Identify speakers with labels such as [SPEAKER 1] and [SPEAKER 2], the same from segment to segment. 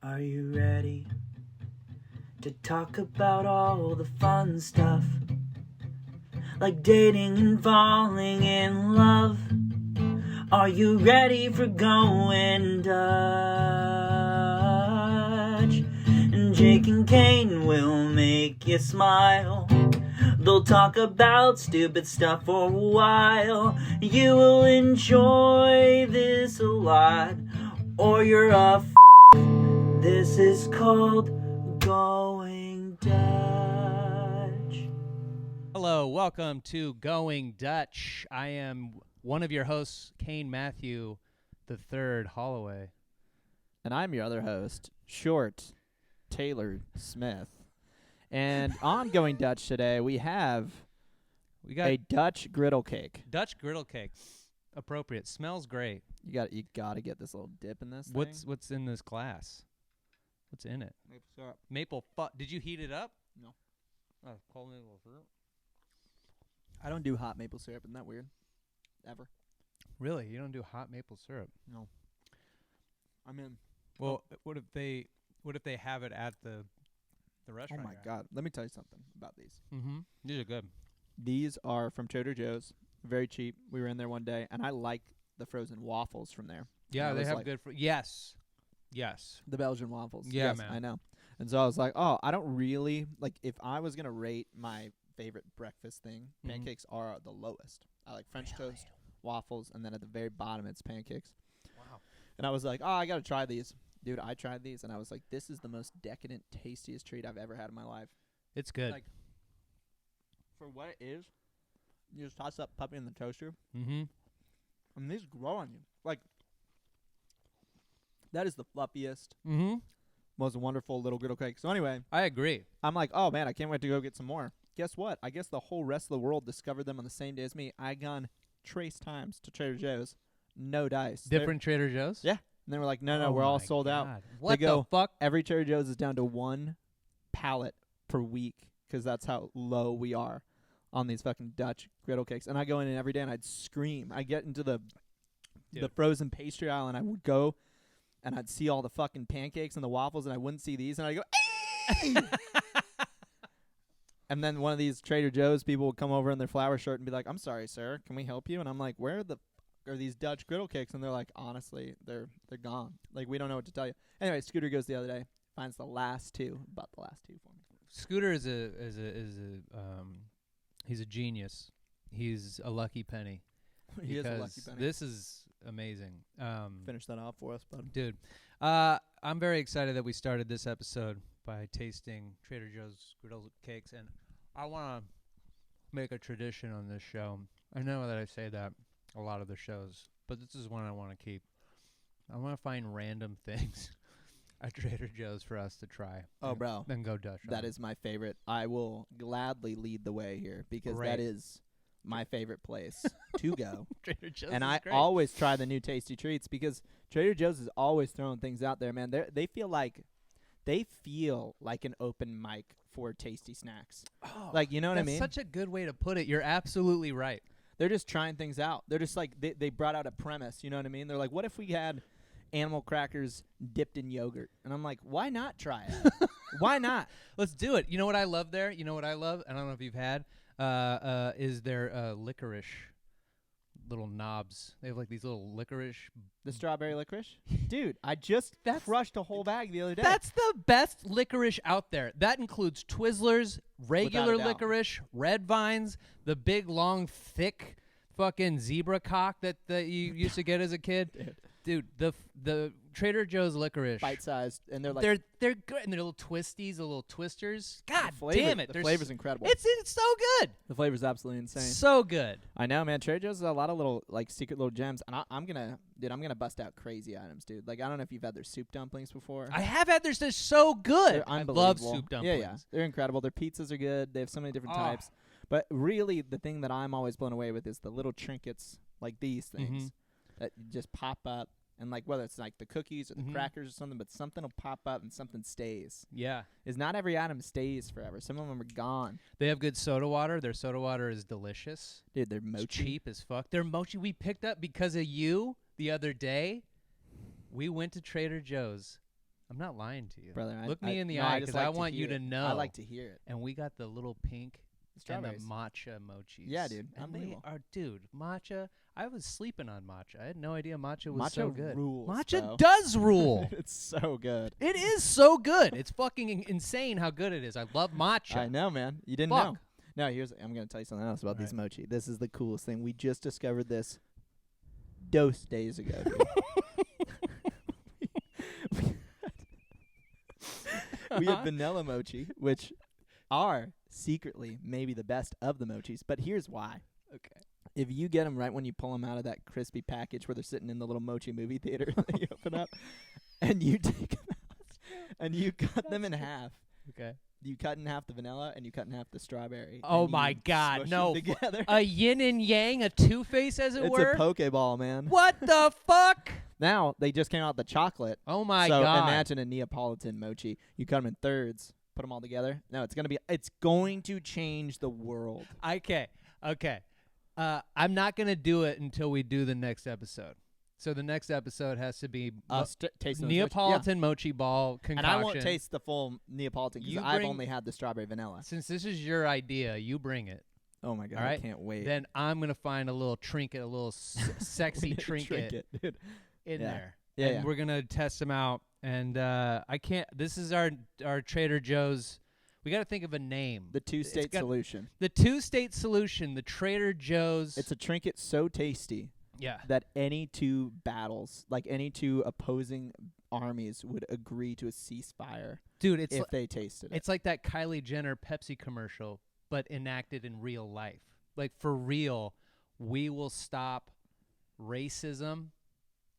[SPEAKER 1] Are you ready to talk about all the fun stuff? Like dating and falling in love. Are you ready for going Dutch? And Jake and Kane will make you smile. They'll talk about stupid stuff for a while. You will enjoy this a lot, or you're a f***. This is called Going Dutch.
[SPEAKER 2] Hello, welcome to Going Dutch. I am one of your hosts, Kane Matthew III Holloway.
[SPEAKER 3] And I'm your other host, Short Taylor Smith. And on Going Dutch today, we got a Dutch Griddle Cake.
[SPEAKER 2] Dutch Griddle Cakes. Appropriate. Smells great.
[SPEAKER 3] You got to get this little dip in this thing.
[SPEAKER 2] What's in this glass? What's in it?
[SPEAKER 3] Maple syrup.
[SPEAKER 2] Did you heat it up?
[SPEAKER 3] No.
[SPEAKER 2] Oh, cold maple syrup.
[SPEAKER 3] I don't do hot maple syrup. Isn't that weird? Ever.
[SPEAKER 2] Really? You don't do hot maple syrup?
[SPEAKER 3] No. I mean,
[SPEAKER 2] well, what if they have it at the restaurant?
[SPEAKER 3] Oh my God. Let me tell you something about these.
[SPEAKER 2] Mm-hmm. These are good.
[SPEAKER 3] These are from Trader Joe's. Very cheap. We were in there one day, and I like the frozen waffles from there.
[SPEAKER 2] Yeah, they have good. Yes.
[SPEAKER 3] The Belgian waffles.
[SPEAKER 2] Yeah,
[SPEAKER 3] yes,
[SPEAKER 2] man.
[SPEAKER 3] I know. And so I was like, oh, I don't really, like, if I was going to rate my favorite breakfast thing, pancakes are the lowest. I like French toast, waffles, and then at the very bottom it's pancakes.
[SPEAKER 2] Wow.
[SPEAKER 3] And I was like, oh, I got to try these. Dude, I tried these, and I was like, this is the most decadent, tastiest treat I've ever had in my life.
[SPEAKER 2] It's good.
[SPEAKER 3] Like, for what it is, you just toss that puppy in the toaster,
[SPEAKER 2] mm-hmm.
[SPEAKER 3] and these grow on you. Like, that is the fluffiest, most wonderful little griddle cake. So anyway,
[SPEAKER 2] I agree.
[SPEAKER 3] I'm like, oh, man, I can't wait to go get some more. Guess what? I guess the whole rest of the world discovered them on the same day as me. I gone trace times to Trader Joe's. No dice.
[SPEAKER 2] Different Trader Joe's?
[SPEAKER 3] Yeah. And they were like, no, we're all sold out.
[SPEAKER 2] What the fuck?
[SPEAKER 3] Every Trader Joe's is down to one pallet per week because that's how low we are on these fucking Dutch griddle cakes. And I go in every day and I'd scream. I'd get into the frozen pastry aisle and I would go and I'd see all the fucking pancakes and the waffles and I wouldn't see these and I'd go, hey! And then one of these Trader Joe's people would come over in their flower shirt and be like, I'm sorry, sir, can we help you? And I'm like, where the are these Dutch griddle cakes? And they're like, honestly, they're gone. Like, we don't know what to tell you. Anyway, Scooter goes the other day, finds the last two for me.
[SPEAKER 2] Scooter is he's a genius. He's a lucky penny.
[SPEAKER 3] He is a lucky penny.
[SPEAKER 2] This is amazing.
[SPEAKER 3] Finish that off for us, bud.
[SPEAKER 2] Dude, I'm very excited that we started this episode by tasting Trader Joe's griddle cakes, and I want to make a tradition on this show. I know that I say that a lot of the shows, but this is one I want to keep. I want to find random things at Trader Joe's for us to try.
[SPEAKER 3] Oh, bro.
[SPEAKER 2] Then go Dutch.
[SPEAKER 3] That is my favorite. I will gladly lead the way here because
[SPEAKER 2] Great.
[SPEAKER 3] that is my favorite place to go.
[SPEAKER 2] Trader Joe's
[SPEAKER 3] and
[SPEAKER 2] is
[SPEAKER 3] I
[SPEAKER 2] great.
[SPEAKER 3] always try the new tasty treats because Trader Joe's is always throwing things out there, man. They feel like an open mic for tasty snacks.
[SPEAKER 2] Oh,
[SPEAKER 3] like, you know what I mean?
[SPEAKER 2] That's such a good way to put it. You're absolutely right.
[SPEAKER 3] They're just trying things out. They're just like, they brought out a premise, you know what I mean? They're like, what if we had animal crackers dipped in yogurt? And I'm like, why not try it? Why not?
[SPEAKER 2] Let's do it. You know what I love there? You know what I love? I don't know if you've had, is their licorice little knobs. They have like these little licorice.
[SPEAKER 3] The strawberry licorice? Dude, I just crushed a whole bag the other day.
[SPEAKER 2] That's the best licorice out there. That includes Twizzlers, regular licorice, red vines, the big, long, thick fucking zebra cock that you used to get as a kid. Dude, the Trader Joe's licorice.
[SPEAKER 3] Bite-sized, and they're like...
[SPEAKER 2] They're good, and they're little twisties, the little twisters. God
[SPEAKER 3] damn
[SPEAKER 2] it.
[SPEAKER 3] The flavor's incredible.
[SPEAKER 2] It's so good.
[SPEAKER 3] The flavor's absolutely insane.
[SPEAKER 2] So good.
[SPEAKER 3] I know, man. Trader Joe's has a lot of little, like, secret little gems, and I'm gonna bust out crazy items, dude. Like, I don't know if you've had their soup dumplings before.
[SPEAKER 2] I have had theirs. They're so good.
[SPEAKER 3] They're
[SPEAKER 2] I love soup dumplings.
[SPEAKER 3] Yeah. They're incredible. Their pizzas are good. They have so many different types. But really, the thing that I'm always blown away with is the little trinkets, like these things, that just pop up. And, like, whether it's, like, the cookies or the crackers or something, but something will pop up and something stays.
[SPEAKER 2] Yeah.
[SPEAKER 3] Is not every item stays forever. Some of them are gone.
[SPEAKER 2] They have good soda water. Their soda water is delicious.
[SPEAKER 3] Dude, they're mochi.
[SPEAKER 2] It's cheap as fuck. Their mochi we picked up because of you the other day. We went to Trader Joe's I'm not lying to you.
[SPEAKER 3] Brother,
[SPEAKER 2] Look me in the
[SPEAKER 3] no,
[SPEAKER 2] eye
[SPEAKER 3] just
[SPEAKER 2] because
[SPEAKER 3] like
[SPEAKER 2] I
[SPEAKER 3] to
[SPEAKER 2] want you
[SPEAKER 3] hear
[SPEAKER 2] to
[SPEAKER 3] it.
[SPEAKER 2] know.
[SPEAKER 3] I like to hear it.
[SPEAKER 2] And we got the little pink and the
[SPEAKER 3] Strawberries.
[SPEAKER 2] matcha mochis.
[SPEAKER 3] Yeah, dude.
[SPEAKER 2] And they
[SPEAKER 3] Unbelievable.
[SPEAKER 2] are, dude, matcha. I was sleeping on matcha. I had no idea matcha was so good.
[SPEAKER 3] Rules,
[SPEAKER 2] Matcha
[SPEAKER 3] bro.
[SPEAKER 2] does rule.
[SPEAKER 3] It's so good.
[SPEAKER 2] It is so good. It's fucking insane how good it is. I love matcha.
[SPEAKER 3] I know, man. You didn't
[SPEAKER 2] Fuck.
[SPEAKER 3] know. No, I'm going to tell you something else about these
[SPEAKER 2] Alright.
[SPEAKER 3] mochi. This is the coolest thing. We just discovered this days ago, dude. We have vanilla mochi, which are secretly maybe the best of the mochis. But here's why.
[SPEAKER 2] Okay.
[SPEAKER 3] If you get them right when you pull them out of that crispy package where they're sitting in the little mochi movie theater that you open up, and you take them out, and you cut them in half.
[SPEAKER 2] Okay.
[SPEAKER 3] You cut in half the vanilla, and you cut in half the strawberry.
[SPEAKER 2] Oh
[SPEAKER 3] and
[SPEAKER 2] my
[SPEAKER 3] you
[SPEAKER 2] God,
[SPEAKER 3] smush
[SPEAKER 2] no.
[SPEAKER 3] them together.
[SPEAKER 2] A yin and yang, a two-face, as it
[SPEAKER 3] It's
[SPEAKER 2] were?
[SPEAKER 3] a Pokeball, man.
[SPEAKER 2] What the fuck?
[SPEAKER 3] Now, they just came out with the chocolate.
[SPEAKER 2] Oh my
[SPEAKER 3] so
[SPEAKER 2] God.
[SPEAKER 3] imagine a Neapolitan mochi. You cut them in thirds, put them all together. No, it's going to change the world.
[SPEAKER 2] Okay. I'm not going to do it until we do the next episode. So the next episode has to be
[SPEAKER 3] Tasting those
[SPEAKER 2] Neapolitan mochi ball concoction.
[SPEAKER 3] And I won't taste the full Neapolitan because
[SPEAKER 2] You
[SPEAKER 3] I've
[SPEAKER 2] bring-
[SPEAKER 3] only had the strawberry vanilla.
[SPEAKER 2] Since this is your idea, you bring it.
[SPEAKER 3] Oh my God,
[SPEAKER 2] All right.
[SPEAKER 3] I can't wait.
[SPEAKER 2] Then I'm going to find a little trinket, a little sexy trinket
[SPEAKER 3] dude.
[SPEAKER 2] in
[SPEAKER 3] Yeah.
[SPEAKER 2] there.
[SPEAKER 3] Yeah,
[SPEAKER 2] and
[SPEAKER 3] yeah.
[SPEAKER 2] we're going to test them out. And I can't. This is our Trader Joe's. We got to think of a name.
[SPEAKER 3] The two-state solution.
[SPEAKER 2] The two-state solution, the Trader Joe's.
[SPEAKER 3] It's a trinket so tasty
[SPEAKER 2] yeah.
[SPEAKER 3] that any two battles, like any two opposing armies, would agree to a ceasefire
[SPEAKER 2] Dude, it's
[SPEAKER 3] if they tasted it.
[SPEAKER 2] it's like that Kylie Jenner Pepsi commercial, but enacted in real life. Like, for real, we will stop racism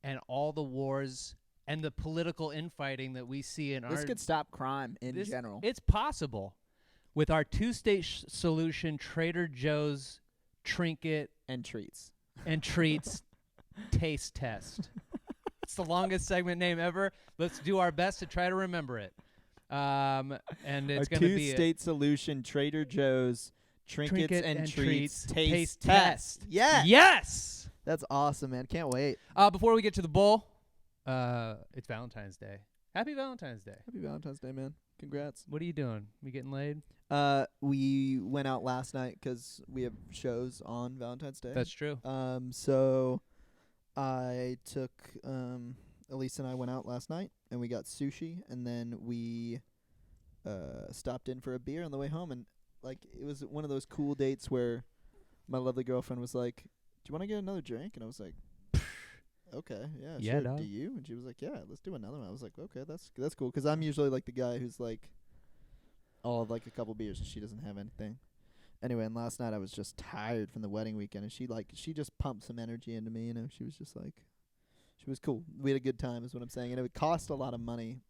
[SPEAKER 2] and all the wars and the political infighting that we see in
[SPEAKER 3] This
[SPEAKER 2] our...
[SPEAKER 3] could stop crime in general.
[SPEAKER 2] It's possible. With our two-state solution, Trader Joe's trinket
[SPEAKER 3] And treats.
[SPEAKER 2] and treats taste test. It's the longest segment name ever. Let's do our best to try to remember it. And it's
[SPEAKER 3] Our
[SPEAKER 2] going to be
[SPEAKER 3] two-state solution, Trader Joe's Trinkets
[SPEAKER 2] Trinket
[SPEAKER 3] and
[SPEAKER 2] and
[SPEAKER 3] Treats
[SPEAKER 2] Treats
[SPEAKER 3] Taste
[SPEAKER 2] Taste
[SPEAKER 3] Test.
[SPEAKER 2] Test.
[SPEAKER 3] Yeah.
[SPEAKER 2] Yes.
[SPEAKER 3] That's awesome, man. Can't wait.
[SPEAKER 2] Before we get to the bowl, it's Valentine's Day. Happy Valentine's Day.
[SPEAKER 3] Happy Valentine's Day, man. Congrats.
[SPEAKER 2] What are you doing? You getting laid?
[SPEAKER 3] We went out last night 'cause we have shows on Valentine's Day.
[SPEAKER 2] That's true.
[SPEAKER 3] So I took Elise and I went out last night and we got sushi and then we stopped in for a beer on the way home, and like it was one of those cool dates where my lovely girlfriend was like, "Do you want to get another drink?" And I was like, "Okay, yeah,
[SPEAKER 2] Yeah,
[SPEAKER 3] sure.
[SPEAKER 2] dog.
[SPEAKER 3] Do you?" And she was like, "Yeah, let's do another one." I was like, "Okay, that's cool," 'cause I'm usually like the guy who's like, I'll have like a couple beers and she doesn't have anything. Anyway, and last night I was just tired from the wedding weekend, and she just pumped some energy into me. You know, she was just like, she was cool. We had a good time, is what I'm saying, and it would cost a lot of money,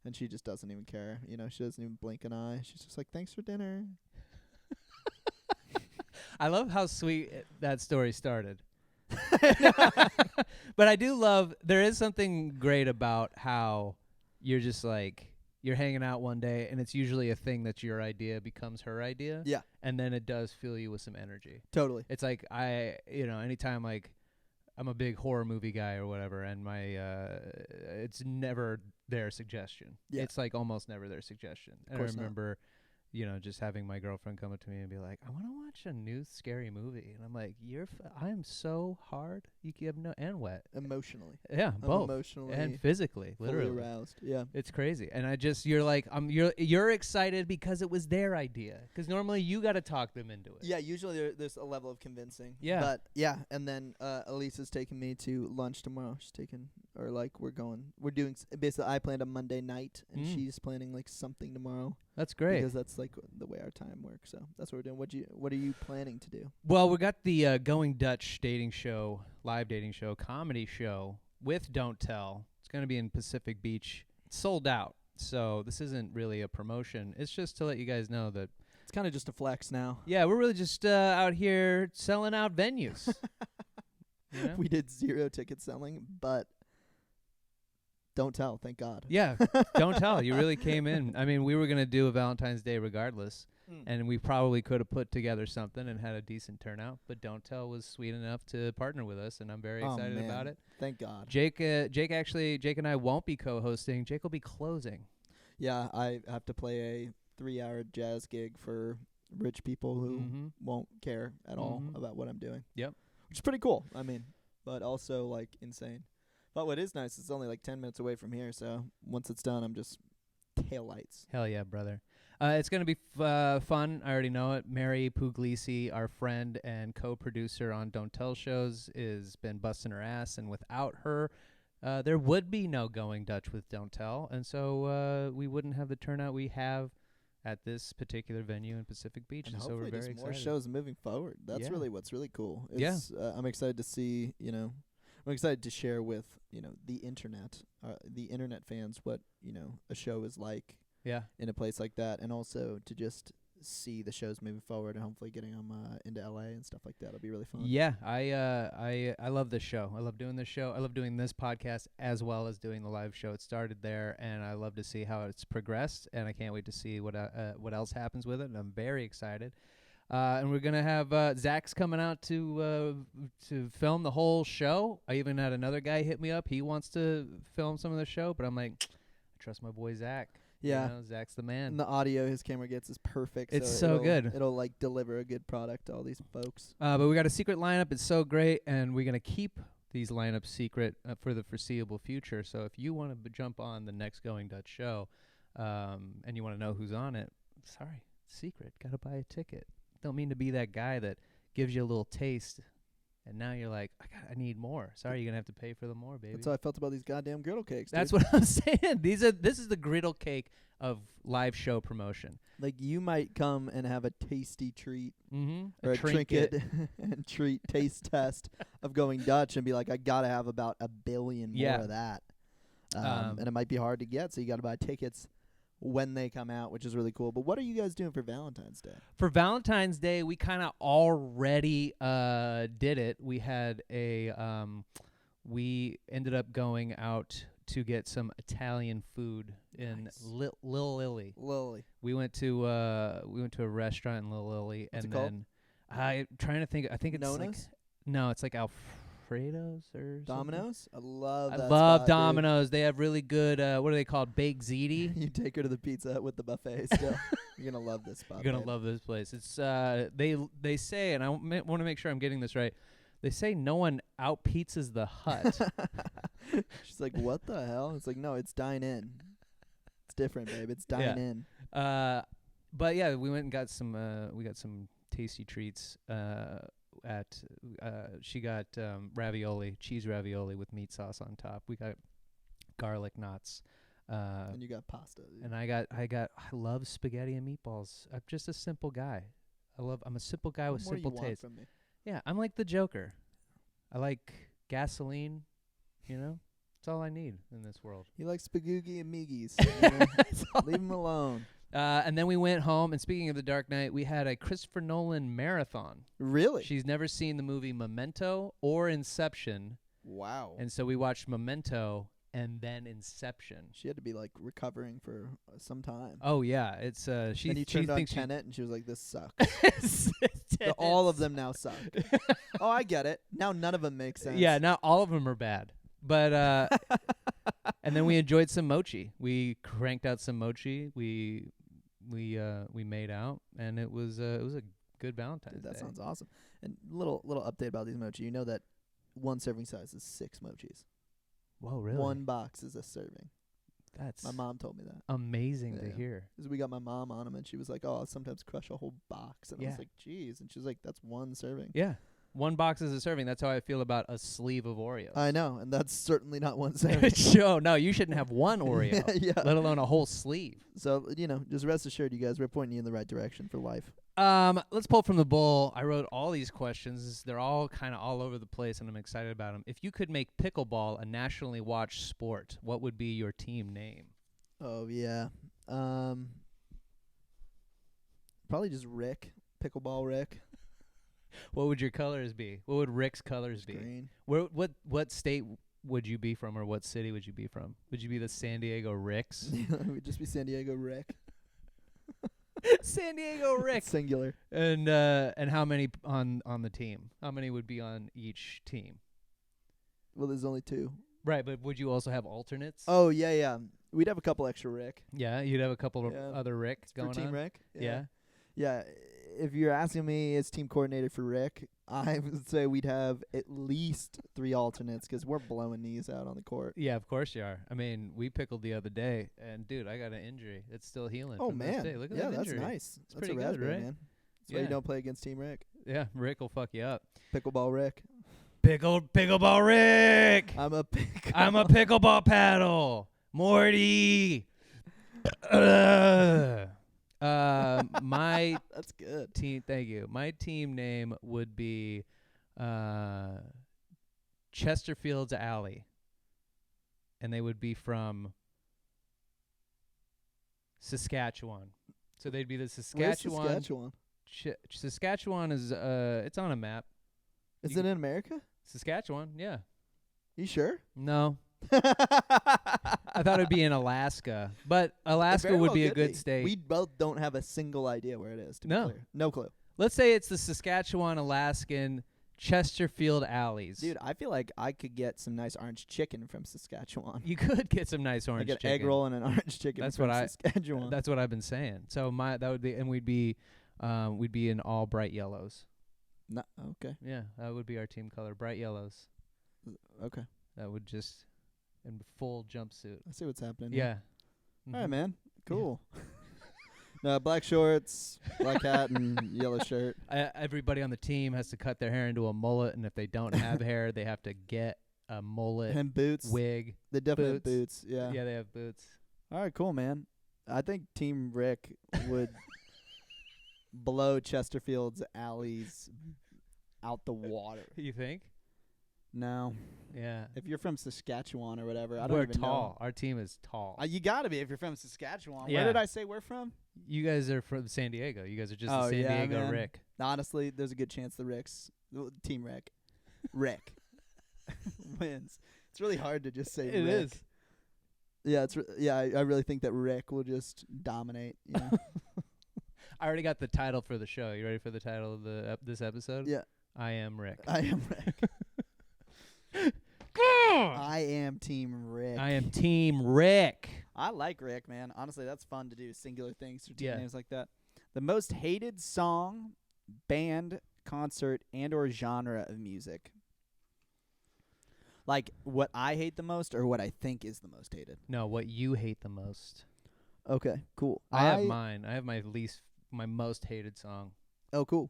[SPEAKER 3] and she just doesn't even care. You know, she doesn't even blink an eye. She's just like, "Thanks for dinner."
[SPEAKER 2] I love how sweet that story started. But I do love, there is something great about how you're just like, you're hanging out one day and it's usually a thing that's your idea becomes her idea.
[SPEAKER 3] Yeah,
[SPEAKER 2] And then it does fill you with some energy.
[SPEAKER 3] totally.
[SPEAKER 2] It's like anytime like I'm a big horror movie guy or whatever, and my it's never their suggestion.
[SPEAKER 3] Yeah.
[SPEAKER 2] It's like almost never their suggestion. And I
[SPEAKER 3] course not.
[SPEAKER 2] remember, just having my girlfriend come up to me and be like, "I want to watch a new scary movie," and I'm like, I am so hard. You have no and wet.
[SPEAKER 3] Emotionally,
[SPEAKER 2] Yeah,
[SPEAKER 3] I'm
[SPEAKER 2] both
[SPEAKER 3] emotionally
[SPEAKER 2] and physically,
[SPEAKER 3] fully
[SPEAKER 2] literally.
[SPEAKER 3] aroused. Yeah,
[SPEAKER 2] It's crazy, and you're like, you're excited because it was their idea. Because normally you got to talk them into it.
[SPEAKER 3] yeah. Usually there's a level of convincing.
[SPEAKER 2] Yeah.
[SPEAKER 3] but yeah. And then Elise is taking me to lunch tomorrow. She's taking, or like we're doing basically. I planned a Monday night, and she's planning like something tomorrow.
[SPEAKER 2] That's great.
[SPEAKER 3] Because that's like the way our time works. So that's what we're doing. What are you planning to do?
[SPEAKER 2] Well, we got the Going Dutch dating show, live dating show, comedy show with Don't Tell. It's going to be in Pacific Beach. It's sold out. So this isn't really a promotion. It's just to let you guys know that,
[SPEAKER 3] It's kind of just a flex now.
[SPEAKER 2] yeah, we're really just out here selling out venues. You know?
[SPEAKER 3] We did 0 ticket selling, but Don't tell. Thank God.
[SPEAKER 2] Yeah, don't tell. You really came in. I mean, we were gonna do a Valentine's Day regardless, and we probably could have put together something and had a decent turnout. But Don't Tell was sweet enough to partner with us, and I'm very excited about it.
[SPEAKER 3] Thank God.
[SPEAKER 2] Jake and I won't be co-hosting. Jake will be closing.
[SPEAKER 3] Yeah, I have to play a 3-hour jazz gig for rich people who won't care at all about what I'm doing.
[SPEAKER 2] Yep.
[SPEAKER 3] Which is pretty cool. I mean, but also like insane. But what is nice, it's only like 10 minutes away from here, so once it's done, I'm just taillights.
[SPEAKER 2] Hell yeah, brother. It's going to be fun. I already know it. Mary Puglisi, our friend and co-producer on Don't Tell shows, has been busting her ass, and without her, there would be no Going Dutch with Don't Tell, and so we wouldn't have the turnout we have at this particular venue in Pacific Beach, and so we're very excited.
[SPEAKER 3] More shows moving forward. That's really what's really cool.
[SPEAKER 2] It's,
[SPEAKER 3] I'm excited to see, I'm excited to share with, the internet fans what, a show is like in a place like that, and also to just see the shows moving forward and hopefully getting them into LA and stuff like that. It'll be really fun.
[SPEAKER 2] Yeah, I love this show. I love doing this show. I love doing this podcast as well as doing the live show. It started there, and I love to see how it's progressed, and I can't wait to see what else happens with it, and I'm very excited. And we're gonna have Zach's coming out to film the whole show. I even had another guy hit me up. He wants to film some of the show, but I'm like, I trust my boy Zach.
[SPEAKER 3] Yeah,
[SPEAKER 2] Zach's the man.
[SPEAKER 3] And the audio his camera gets is perfect.
[SPEAKER 2] It's so good.
[SPEAKER 3] It'll like deliver a good product to all these folks.
[SPEAKER 2] But we got a secret lineup. It's so great, and we're gonna keep these lineups secret for the foreseeable future. So if you want to jump on the next Going Dutch show, and you want to know who's on it, sorry, secret. Gotta buy a ticket. Don't mean to be that guy that gives you a little taste, and now you're like, I need more. Sorry, you're gonna have to pay for the more, baby.
[SPEAKER 3] That's how I felt about these goddamn griddle cakes.
[SPEAKER 2] That's
[SPEAKER 3] dude.
[SPEAKER 2] what I'm saying. This is the griddle cake of live show promotion.
[SPEAKER 3] Like you might come and have a tasty treat
[SPEAKER 2] or
[SPEAKER 3] a trinket and treat taste test of Going Dutch and be like, I gotta have about 1 billion more of that. And it might be hard to get, so you gotta buy tickets when they come out, which is really cool. But what are you guys doing for Valentine's Day?
[SPEAKER 2] For Valentine's Day, we kind of already did it. We had we ended up going out to get some Italian food in Lil Lily. We went to a restaurant in Lil Lily.
[SPEAKER 3] What's
[SPEAKER 2] and
[SPEAKER 3] it
[SPEAKER 2] then
[SPEAKER 3] called?
[SPEAKER 2] I'm trying to think. I think it's
[SPEAKER 3] Nona's?
[SPEAKER 2] it's like Alfredo's or
[SPEAKER 3] Domino's? I love that.
[SPEAKER 2] I love
[SPEAKER 3] spot,
[SPEAKER 2] Domino's. They have really good, what are they called? Baked ziti.
[SPEAKER 3] You take her to the Pizza Hut with the buffet still. You're going to love this spot.
[SPEAKER 2] You're going to love this place. It's they say, and I want to make sure I'm getting this right, they say no one out-pizzas the hut.
[SPEAKER 3] She's like, what the hell? It's like, no, it's dine in. It's different, babe. It's dine in.
[SPEAKER 2] But yeah, we went and got some tasty treats she got ravioli, cheese ravioli with meat sauce on top. We got garlic knots.
[SPEAKER 3] And you got pasta.
[SPEAKER 2] And I love spaghetti and meatballs. I'm just a simple guy. I'm a simple guy with simple taste.
[SPEAKER 3] From me?
[SPEAKER 2] Yeah, I'm like the Joker. I like gasoline, That's all I need in this world.
[SPEAKER 3] He likes spagoogie and meagies. Leave him alone.
[SPEAKER 2] And then we went home, and speaking of The Dark Knight, we had a Christopher Nolan marathon.
[SPEAKER 3] Really?
[SPEAKER 2] She's never seen the movie Memento or Inception.
[SPEAKER 3] Wow.
[SPEAKER 2] And so we watched Memento and then Inception.
[SPEAKER 3] She had to be like recovering for some time.
[SPEAKER 2] Oh yeah, it's
[SPEAKER 3] Then you turned on Tenet and she was like, "This sucks." All of them now suck. Oh, I get it. Now none of them make sense.
[SPEAKER 2] Yeah, now all of them are bad. But and then we enjoyed some mochi. We cranked out some mochi. We made out, and it was a good Valentine's Day.
[SPEAKER 3] That sounds awesome. And little update about these mochi. You know that one serving size is 6 mochis.
[SPEAKER 2] Whoa, really?
[SPEAKER 3] 1 box is a serving.
[SPEAKER 2] That's
[SPEAKER 3] my mom told me that.
[SPEAKER 2] Amazing to hear.
[SPEAKER 3] 'Cause we got my mom on them, and she was like, "Oh, I'll sometimes crush a whole box." And I was like, "Geez," and she was like, "That's 1 serving."
[SPEAKER 2] Yeah. 1 box is a serving. That's how I feel about a sleeve of Oreos.
[SPEAKER 3] I know, and that's certainly not 1 serving.
[SPEAKER 2] No, you shouldn't have 1 Oreo, let alone a whole sleeve.
[SPEAKER 3] So, just rest assured, you guys, we're pointing you in the right direction for life.
[SPEAKER 2] Let's pull from the bowl. I wrote all these questions. They're all kind of all over the place, and I'm excited about them. If you could make pickleball a nationally watched sport, what would be your team name?
[SPEAKER 3] Oh, yeah. Probably just Rick. Pickleball Rick.
[SPEAKER 2] What would your colors be? What would Rick's colors be?
[SPEAKER 3] Green.
[SPEAKER 2] What state would you be from, or what city would you be from? Would you be the San Diego Ricks?
[SPEAKER 3] It would just be San Diego Rick.
[SPEAKER 2] San Diego Rick.
[SPEAKER 3] Singular.
[SPEAKER 2] And how many on the team? How many would be on each team?
[SPEAKER 3] Well, there's only 2.
[SPEAKER 2] Right, but would you also have alternates?
[SPEAKER 3] Oh, yeah. We'd have a couple extra Rick.
[SPEAKER 2] Yeah, you'd have a couple of
[SPEAKER 3] Yeah.
[SPEAKER 2] other Ricks going
[SPEAKER 3] For Team
[SPEAKER 2] on.
[SPEAKER 3] Rick?
[SPEAKER 2] Yeah.
[SPEAKER 3] Yeah. If you're asking me as team coordinator for Rick, I would say we'd have at least 3 alternates because we're blowing knees out on the court.
[SPEAKER 2] Yeah, of course you are. I mean, we pickled the other day, and dude, I got an injury. It's still healing.
[SPEAKER 3] Oh,
[SPEAKER 2] from this
[SPEAKER 3] man.
[SPEAKER 2] day. Look at
[SPEAKER 3] Yeah,
[SPEAKER 2] that
[SPEAKER 3] that's
[SPEAKER 2] injury.
[SPEAKER 3] nice. That's
[SPEAKER 2] pretty
[SPEAKER 3] a
[SPEAKER 2] good,
[SPEAKER 3] raspberry,
[SPEAKER 2] right?
[SPEAKER 3] man. That's why you don't play against Team Rick.
[SPEAKER 2] Yeah, Rick will fuck you up.
[SPEAKER 3] Pickleball Rick.
[SPEAKER 2] Pickleball Rick.
[SPEAKER 3] I'm a
[SPEAKER 2] pickleball paddle. Morty. My
[SPEAKER 3] That's good.
[SPEAKER 2] team. Thank you. My team name would be Chesterfield's Alley, and they would be from Saskatchewan. So they'd be the Saskatchewan.
[SPEAKER 3] Where's Saskatchewan?
[SPEAKER 2] Saskatchewan is it's on a map.
[SPEAKER 3] Is it in America?
[SPEAKER 2] Saskatchewan, yeah.
[SPEAKER 3] You sure?
[SPEAKER 2] No. I thought it'd be in Alaska, but Alaska would be a good state.
[SPEAKER 3] We both don't have a single idea where it is. To be
[SPEAKER 2] No.
[SPEAKER 3] clear. No clue.
[SPEAKER 2] Let's say it's the Saskatchewan, Alaskan Chesterfield Alleys.
[SPEAKER 3] Dude, I feel like I could get some nice orange chicken from Saskatchewan.
[SPEAKER 2] You could get some nice orange
[SPEAKER 3] I get
[SPEAKER 2] chicken.
[SPEAKER 3] egg roll and an orange chicken
[SPEAKER 2] That's
[SPEAKER 3] from
[SPEAKER 2] what
[SPEAKER 3] Saskatchewan.
[SPEAKER 2] That's what I've been saying. So that would be, and we'd be in all bright yellows.
[SPEAKER 3] No, okay.
[SPEAKER 2] Yeah, that would be our team color, bright yellows.
[SPEAKER 3] Okay.
[SPEAKER 2] That would just in full jumpsuit.
[SPEAKER 3] I see what's happening.
[SPEAKER 2] Yeah.
[SPEAKER 3] All right, man. Cool. No, black shorts, black hat, and yellow shirt.
[SPEAKER 2] Everybody on the team has to cut their hair into a mullet, and if they don't have hair, they have to get a mullet
[SPEAKER 3] And boots.
[SPEAKER 2] wig.
[SPEAKER 3] They definitely have boots. Yeah.
[SPEAKER 2] Yeah, they have boots.
[SPEAKER 3] All right, cool, man. I think Team Rick would blow Chesterfield's Alleys out the water.
[SPEAKER 2] You think?
[SPEAKER 3] No.
[SPEAKER 2] Yeah.
[SPEAKER 3] If you're from Saskatchewan or whatever, I don't
[SPEAKER 2] We're
[SPEAKER 3] even
[SPEAKER 2] tall. Our team is tall.
[SPEAKER 3] know. You got to be if you're from Saskatchewan.
[SPEAKER 2] Yeah.
[SPEAKER 3] Where did I say we're from?
[SPEAKER 2] You guys are from San Diego. You guys are just
[SPEAKER 3] Oh,
[SPEAKER 2] the San
[SPEAKER 3] yeah,
[SPEAKER 2] Diego
[SPEAKER 3] man.
[SPEAKER 2] Rick.
[SPEAKER 3] Honestly, there's a good chance Team Rick, wins. It's really hard to just say
[SPEAKER 2] It
[SPEAKER 3] Rick.
[SPEAKER 2] is.
[SPEAKER 3] Yeah, I really think that Rick will just dominate. You know?
[SPEAKER 2] I already got the title for the show. You ready for the title of this episode?
[SPEAKER 3] Yeah.
[SPEAKER 2] I am Rick.
[SPEAKER 3] I am Rick. I am Team Rick.
[SPEAKER 2] I am Team Rick.
[SPEAKER 3] I like Rick, man. Honestly, that's fun to do singular things for team
[SPEAKER 2] Yeah.
[SPEAKER 3] names like that. The most hated song, band, concert, and or genre of music. Like what I hate the most or what I think is the most hated.
[SPEAKER 2] No, what you hate the most.
[SPEAKER 3] Okay, cool.
[SPEAKER 2] I have mine. I have my most hated song.
[SPEAKER 3] Oh, cool.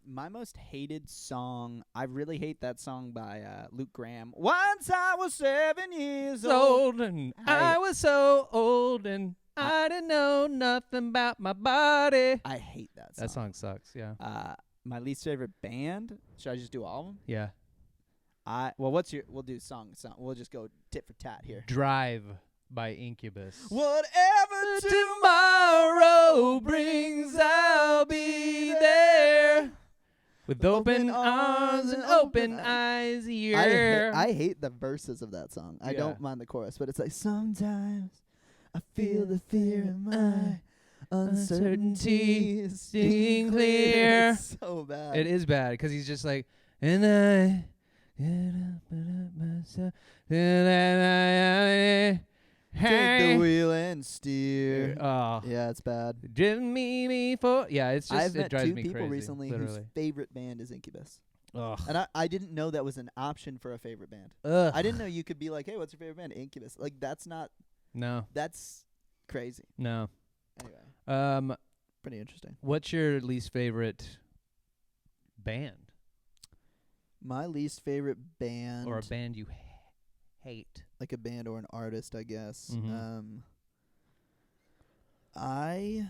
[SPEAKER 3] My most hated song, I really hate that song by Luke Graham. Once I was 7 years old.
[SPEAKER 2] And I was so old and I didn't know nothing about my body.
[SPEAKER 3] I hate that song.
[SPEAKER 2] That song sucks, yeah.
[SPEAKER 3] My least favorite band. Should I just do all of them?
[SPEAKER 2] Yeah.
[SPEAKER 3] We'll do song. We'll just go tit for tat here.
[SPEAKER 2] Drive by Incubus.
[SPEAKER 3] Whatever
[SPEAKER 2] Tomorrow brings, I'll be there. With open arms and open eyes, yeah.
[SPEAKER 3] I hate the verses of that song. I
[SPEAKER 2] Yeah.
[SPEAKER 3] don't mind the chorus, but it's like, sometimes I feel the fear in my uncertainty
[SPEAKER 2] stinging clear.
[SPEAKER 3] It's so bad.
[SPEAKER 2] It is bad because he's just like, and I get up and up myself, and I
[SPEAKER 3] Take the wheel and steer.
[SPEAKER 2] Oh,
[SPEAKER 3] Yeah, it's bad.
[SPEAKER 2] driven me for. Yeah, it's just
[SPEAKER 3] I've
[SPEAKER 2] it
[SPEAKER 3] met
[SPEAKER 2] drives
[SPEAKER 3] 2
[SPEAKER 2] me
[SPEAKER 3] people
[SPEAKER 2] crazy,
[SPEAKER 3] recently
[SPEAKER 2] literally.
[SPEAKER 3] whose favorite band is Incubus.
[SPEAKER 2] Ugh.
[SPEAKER 3] And I didn't know that was an option for a favorite band.
[SPEAKER 2] Ugh.
[SPEAKER 3] I didn't know you could be like, hey, what's your favorite band? Incubus. Like, that's crazy.
[SPEAKER 2] No.
[SPEAKER 3] Anyway, pretty interesting.
[SPEAKER 2] What's your least favorite band
[SPEAKER 3] My least favorite band.
[SPEAKER 2] or a band you hate?
[SPEAKER 3] Like a band or an artist, I guess.
[SPEAKER 2] Mhm.
[SPEAKER 3] I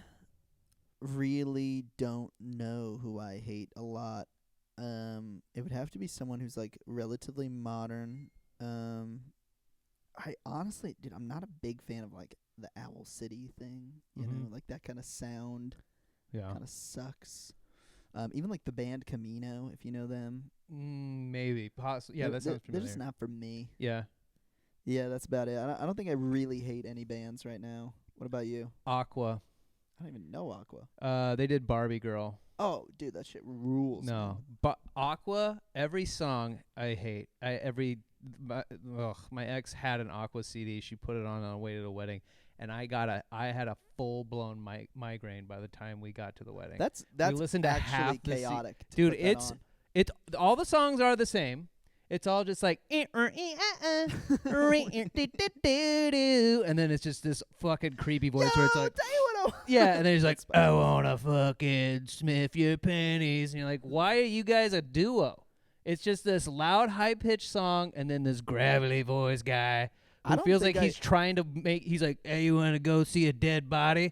[SPEAKER 3] really don't know who I hate a lot. It would have to be someone who's like relatively modern. I honestly, dude, I'm not a big fan of like the Owl City thing. You know, like that kind of sound
[SPEAKER 2] Yeah.
[SPEAKER 3] kind of sucks. Even like the band Camino, if you know them.
[SPEAKER 2] Maybe. Yeah, that sounds
[SPEAKER 3] They're
[SPEAKER 2] familiar.
[SPEAKER 3] just not for me.
[SPEAKER 2] Yeah.
[SPEAKER 3] Yeah, that's about it. I don't think I really hate any bands right now. What about you?
[SPEAKER 2] Aqua.
[SPEAKER 3] I don't even know Aqua.
[SPEAKER 2] They did Barbie Girl.
[SPEAKER 3] Oh, dude, that shit rules.
[SPEAKER 2] No,
[SPEAKER 3] man.
[SPEAKER 2] but Aqua, every song I hate. My ex had an Aqua CD. She put it on the way to the wedding, and I had a full blown migraine by the time we got to the wedding.
[SPEAKER 3] That's
[SPEAKER 2] we listened to
[SPEAKER 3] actually
[SPEAKER 2] half the
[SPEAKER 3] chaotic. To
[SPEAKER 2] dude.
[SPEAKER 3] put that
[SPEAKER 2] It's
[SPEAKER 3] on.
[SPEAKER 2] all the songs are the same. It's all just like and then it's just this fucking creepy voice where it's like,
[SPEAKER 3] tell you what
[SPEAKER 2] yeah, and then he's like, I wanna fucking sniff your panties, and you're like, why are you guys a duo? It's just this loud, high pitched song, and then this gravelly voice guy who feels like he's trying to make. He's like, hey, you wanna go see a dead body?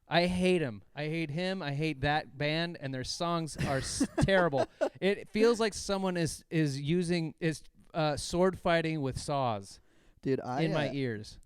[SPEAKER 2] I hate him. I hate him. I hate that band, and their songs are terrible. It feels like someone is sword fighting with saws,
[SPEAKER 3] dude,
[SPEAKER 2] in my ears.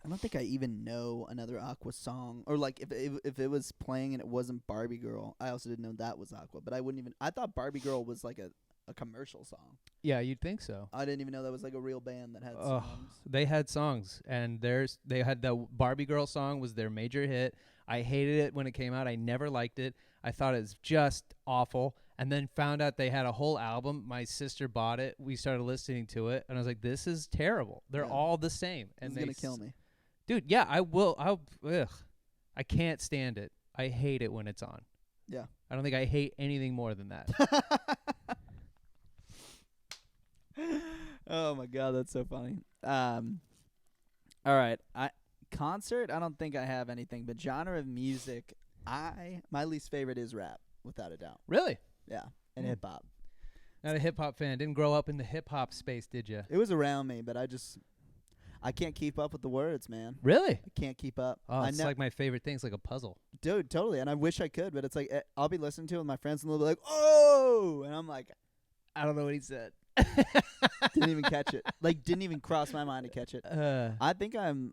[SPEAKER 3] I don't think I even know another Aqua song, or like if it was playing and it wasn't Barbie Girl, I also didn't know that was Aqua. But I wouldn't even. I thought Barbie Girl was like a commercial song.
[SPEAKER 2] Yeah, you'd think so.
[SPEAKER 3] I didn't even know that was like a real band that had songs.
[SPEAKER 2] They had songs, and they had the Barbie Girl song was their major hit. I hated it when it came out. I never liked it. I thought it was just awful. And then found out they had a whole album. My sister bought it. We started listening to it, and I was like, "This is terrible. They're all the same." And
[SPEAKER 3] It's gonna kill me,
[SPEAKER 2] dude. Yeah, I will. I can't stand it. I hate it when it's on.
[SPEAKER 3] Yeah.
[SPEAKER 2] I don't think I hate anything more than that.
[SPEAKER 3] Oh my god, that's so funny. All right, concert. I don't think I have anything, but genre of music, my least favorite is rap, without a doubt.
[SPEAKER 2] Really?
[SPEAKER 3] Yeah, and hip hop.
[SPEAKER 2] Not a hip hop fan. Didn't grow up in the hip hop space, did you?
[SPEAKER 3] It was around me, but I can't keep up with the words, man.
[SPEAKER 2] Really?
[SPEAKER 3] I can't keep up.
[SPEAKER 2] Oh, it's like my favorite thing. It's like a puzzle.
[SPEAKER 3] Dude, totally. And I wish I could, but it's like I'll be listening to it with my friends, and they'll be like, "Oh," and I'm like, I don't know what he said. Didn't even catch it. Like, didn't even cross my mind to catch it. I think I'm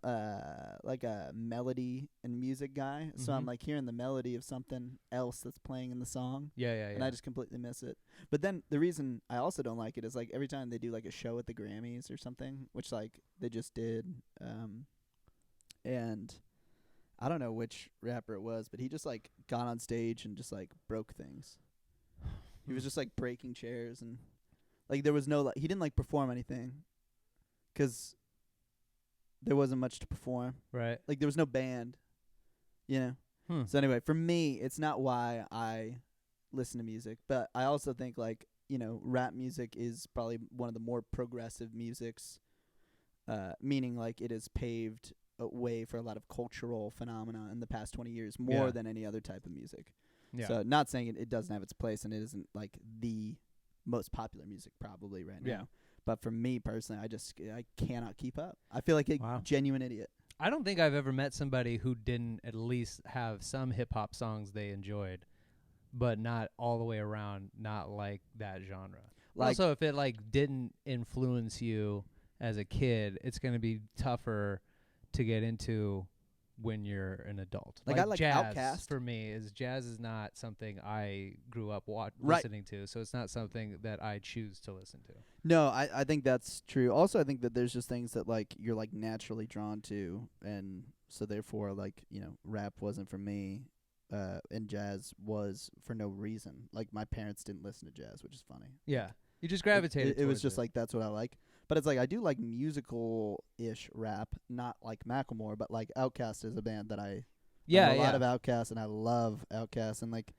[SPEAKER 3] like a melody and music guy, so I'm like hearing the melody of something else that's playing in the song.
[SPEAKER 2] Yeah.
[SPEAKER 3] And I just completely miss it. But then the reason I also don't like it is like every time they do like a show at the Grammys or something, which like they just did, and I don't know which rapper it was, but he just like got on stage and just like broke things. He was just like breaking chairs, and like there was no he didn't like perform anything, 'cause there wasn't much to perform.
[SPEAKER 2] Right.
[SPEAKER 3] Like there was no band, you know. So anyway, for me, it's not why I listen to music, but I also think like, you know, rap music is probably one of the more progressive musics, meaning like it has paved a way for a lot of cultural phenomena in the past 20 years more than any other type of music.
[SPEAKER 2] Yeah.
[SPEAKER 3] So not saying it doesn't have its place, and it isn't like the most popular music probably right now.
[SPEAKER 2] Yeah.
[SPEAKER 3] But for me personally, I cannot keep up. I feel like a genuine idiot.
[SPEAKER 2] I don't think I've ever met somebody who didn't at least have some hip hop songs they enjoyed, but not all the way around, not like that genre. Like, also, if it like didn't influence you as a kid, it's going to be tougher to get into when you're an adult.
[SPEAKER 3] Like I like
[SPEAKER 2] jazz
[SPEAKER 3] Outkast.
[SPEAKER 2] For me, jazz is not something I grew up listening to, so it's not something that I choose to listen to.
[SPEAKER 3] No, I think that's true. Also, I think that there's just things that like you're like naturally drawn to, and so therefore like, you know, rap wasn't for me, and jazz was for no reason. Like my parents didn't listen to jazz, which is funny.
[SPEAKER 2] Yeah, you just gravitated.
[SPEAKER 3] It was just like that's what I like. But it's like I do like musical-ish rap, not like Macklemore, but like Outkast is a band that I know a lot of Outkast, and I love Outkast, and like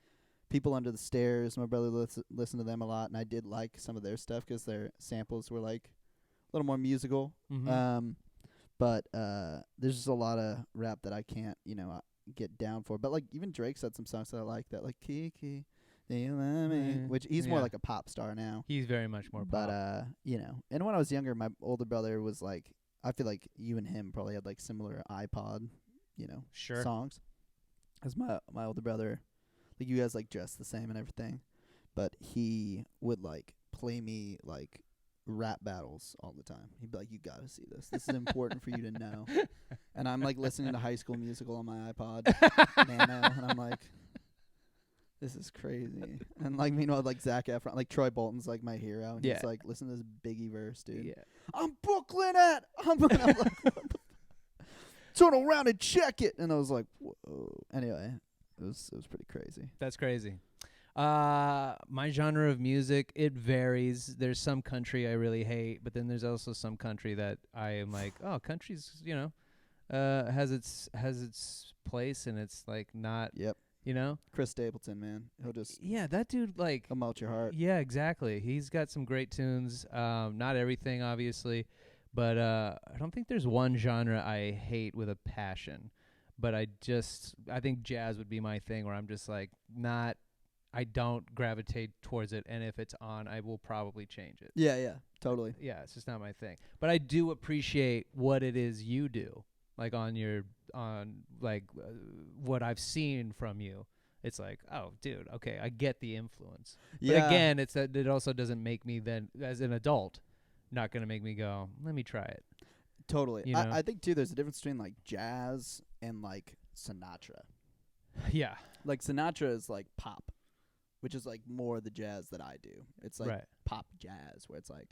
[SPEAKER 3] People Under the Stairs. My brother listened to them a lot, and I did like some of their stuff because their samples were like a little more musical. But there's just a lot of rap that I can't, you know, get down for. But like even Drake's had some songs that I like, that like Kiki. Which he's more like a pop star now.
[SPEAKER 2] He's very much more pop.
[SPEAKER 3] But, you know, and when I was younger, my older brother was like, I feel like you and him probably had like similar iPod, you know, songs. As my older brother, like you guys like dress the same and everything, but he would like play me like rap battles all the time. He'd be like, you gotta see this. This is important for you to know. And I'm like listening to High School Musical on my iPod Nano, and I'm like,
[SPEAKER 4] This is crazy. And like meanwhile, like Zac Efron, like Troy Bolton's like my hero, and
[SPEAKER 2] Yeah.
[SPEAKER 4] he's like, listen to this Biggie verse, dude.
[SPEAKER 2] Yeah.
[SPEAKER 4] I'm Brooklyn at. I'm like, what the turn around and check it, and I was like, whoa. Anyway, it was pretty crazy.
[SPEAKER 2] That's crazy. My genre of music, it varies. There's some country I really hate, but then there's also some country that I am like, oh, country's, has its place, and it's like not,
[SPEAKER 4] Yep. Chris Stapleton, man,
[SPEAKER 2] Yeah, that dude, like,
[SPEAKER 4] he'll melt your heart.
[SPEAKER 2] yeah, exactly. He's got some great tunes. Not everything, obviously, but I don't think there's one genre I hate with a passion. But I think jazz would be my thing, where I'm just like I don't gravitate towards it, and if it's on, I will probably change it.
[SPEAKER 4] Yeah, totally.
[SPEAKER 2] Yeah, it's just not my thing. But I do appreciate what it is you do, like what I've seen from you. It's like, oh, dude, okay, I get the influence.
[SPEAKER 4] Yeah.
[SPEAKER 2] But again, it's that it also doesn't make me then, as an adult, not going to make me go, let me try it.
[SPEAKER 4] Totally.
[SPEAKER 2] You know?
[SPEAKER 4] I think too there's a difference between like jazz and like Sinatra.
[SPEAKER 2] Yeah.
[SPEAKER 4] Like Sinatra is like pop, which is like more the jazz that I do. It's like
[SPEAKER 2] Right.
[SPEAKER 4] pop jazz, where it's like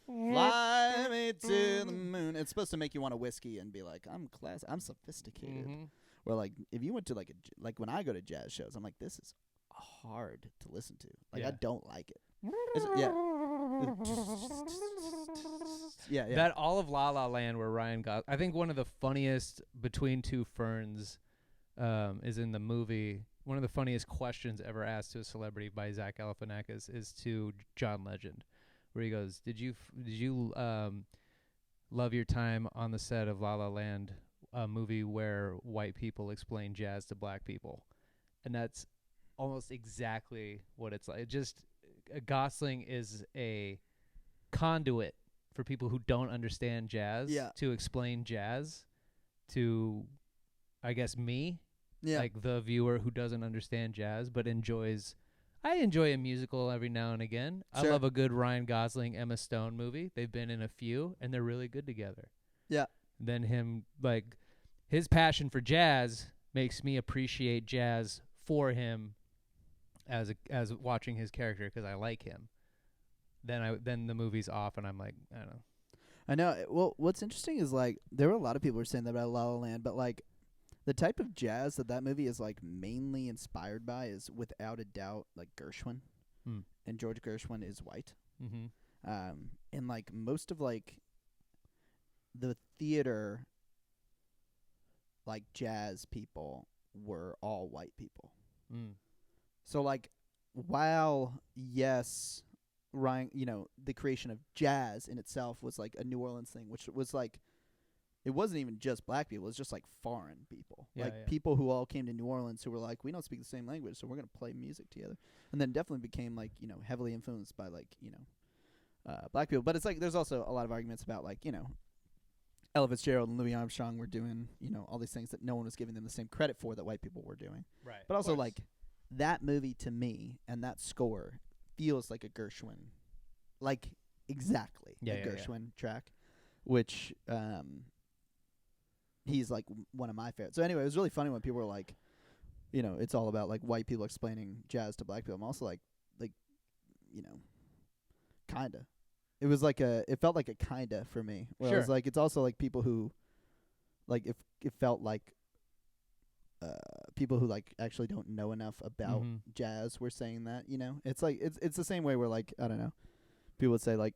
[SPEAKER 4] fly me to the moon. It's supposed to make you want a whiskey and be like, I'm I'm sophisticated.
[SPEAKER 2] Mm-hmm.
[SPEAKER 4] Where like if you went to like when I go to jazz shows, I'm like, this is hard to listen to. Like
[SPEAKER 2] Yeah.
[SPEAKER 4] I don't like it. Yeah. Yeah.
[SPEAKER 2] That all of La La Land where Ryan Gosling, I think one of the funniest Between Two Ferns is in the movie. One of the funniest questions ever asked to a celebrity by Zach Galifianakis is to John Legend, where he goes, "Did you love your time on the set of La La Land, a movie where white people explain jazz to black people?" And that's almost exactly what it's like. Gosling is a conduit for people who don't understand jazz to explain jazz to, I guess, me.
[SPEAKER 4] Yeah.
[SPEAKER 2] Like the viewer who doesn't understand jazz but enjoys. I enjoy a musical every now and again.
[SPEAKER 4] Sure.
[SPEAKER 2] I love a good Ryan Gosling, Emma Stone movie. They've been in a few, and they're really good together.
[SPEAKER 4] Yeah.
[SPEAKER 2] Then his passion for jazz makes me appreciate jazz for him as watching his character, because I like him. Then the movie's off, and I'm like, I don't know.
[SPEAKER 4] I know. Well, what's interesting is like there were a lot of people who were saying that about La La Land, but like the type of jazz that movie is like mainly inspired by is without a doubt like Gershwin, and George Gershwin is white.
[SPEAKER 2] Mm-hmm.
[SPEAKER 4] And like most of like the theater like jazz people were all white people. So like while yes, Ryan, the creation of jazz in itself was like a New Orleans thing, which was like it wasn't even just black people, it was just like foreign people. People who all came to New Orleans who were like, we don't speak the same language, so we're going to play music together. And then definitely became like, heavily influenced by like, black people. But it's like there's also a lot of arguments about like, Ella Fitzgerald and Louis Armstrong were doing, all these things that no one was giving them the same credit for that white people were doing.
[SPEAKER 2] Right.
[SPEAKER 4] But also like that movie to me and that score feels like a Gershwin, like exactly a Gershwin track, which he's like one of my favorites. So anyway, it was really funny when people were like, it's all about like white people explaining jazz to black people. I'm also like, kinda. It was like it felt like a kinda for me. Where I was like, it's also like people who, like, if it felt like people who like actually don't know enough about jazz were saying that. It's like it's the same way where like I don't know, people would say like,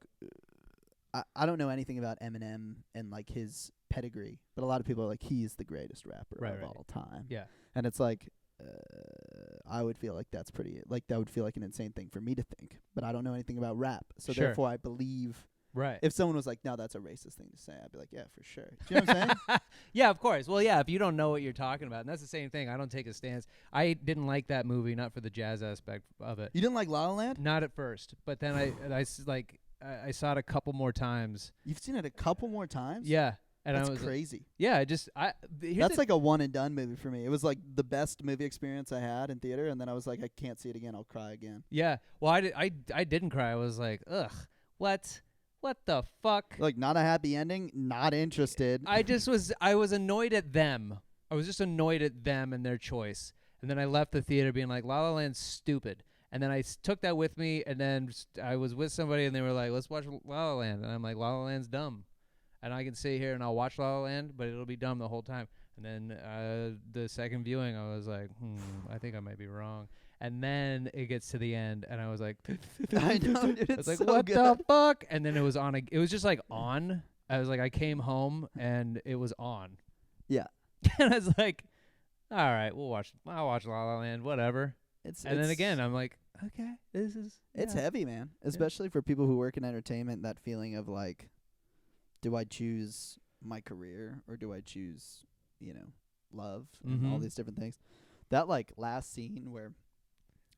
[SPEAKER 4] I don't know anything about Eminem and like his pedigree, but a lot of people are like, he's the greatest rapper of all time.
[SPEAKER 2] Yeah,
[SPEAKER 4] and it's like. I would feel like that's pretty, like that would feel like an insane thing for me to think, but I don't know anything about rap, so therefore I believe.
[SPEAKER 2] Right.
[SPEAKER 4] If someone was like, "No, that's a racist thing to say," I'd be like, "Yeah, for sure." Do you know what I'm saying?
[SPEAKER 2] Yeah, of course. Well, yeah, if you don't know what you're talking about, and that's the same thing. I don't take a stance. I didn't like that movie, not for the jazz aspect of it.
[SPEAKER 4] You didn't like La La Land?
[SPEAKER 2] Not at first, but then I saw it a couple more times.
[SPEAKER 4] You've seen it a couple more times?
[SPEAKER 2] Yeah. And
[SPEAKER 4] that's
[SPEAKER 2] I was
[SPEAKER 4] crazy.
[SPEAKER 2] Yeah,
[SPEAKER 4] that's like a one and done movie for me. It was like the best movie experience I had in theater, and then I was like, I can't see it again. I'll cry again.
[SPEAKER 2] Yeah. Well, I didn't cry. I was like, ugh, what the fuck?
[SPEAKER 4] Like, not a happy ending. Not interested.
[SPEAKER 2] I was annoyed at them. I was just annoyed at them and their choice. And then I left the theater being like, La La Land's stupid. And then I took that with me, and then I was with somebody, and they were like, let's watch La La Land. And I'm like, La La Land's dumb. And I can sit here and I'll watch La La Land, but it'll be dumb the whole time. And then the second viewing, I was like, I think I might be wrong. And then it gets to the end, and I was like,
[SPEAKER 4] I know, dude,
[SPEAKER 2] I was like,
[SPEAKER 4] so
[SPEAKER 2] what
[SPEAKER 4] good.
[SPEAKER 2] the fuck? And then it was on. It was just like on. I was like, I came home, and it was on.
[SPEAKER 4] Yeah.
[SPEAKER 2] And I was like, all right, I'll watch La La Land, whatever. And then again, I'm like, okay, this is.
[SPEAKER 4] It's heavy, man. Especially for people who work in entertainment, that feeling of like, do I choose my career or do I choose, love and all these different things? That like last scene where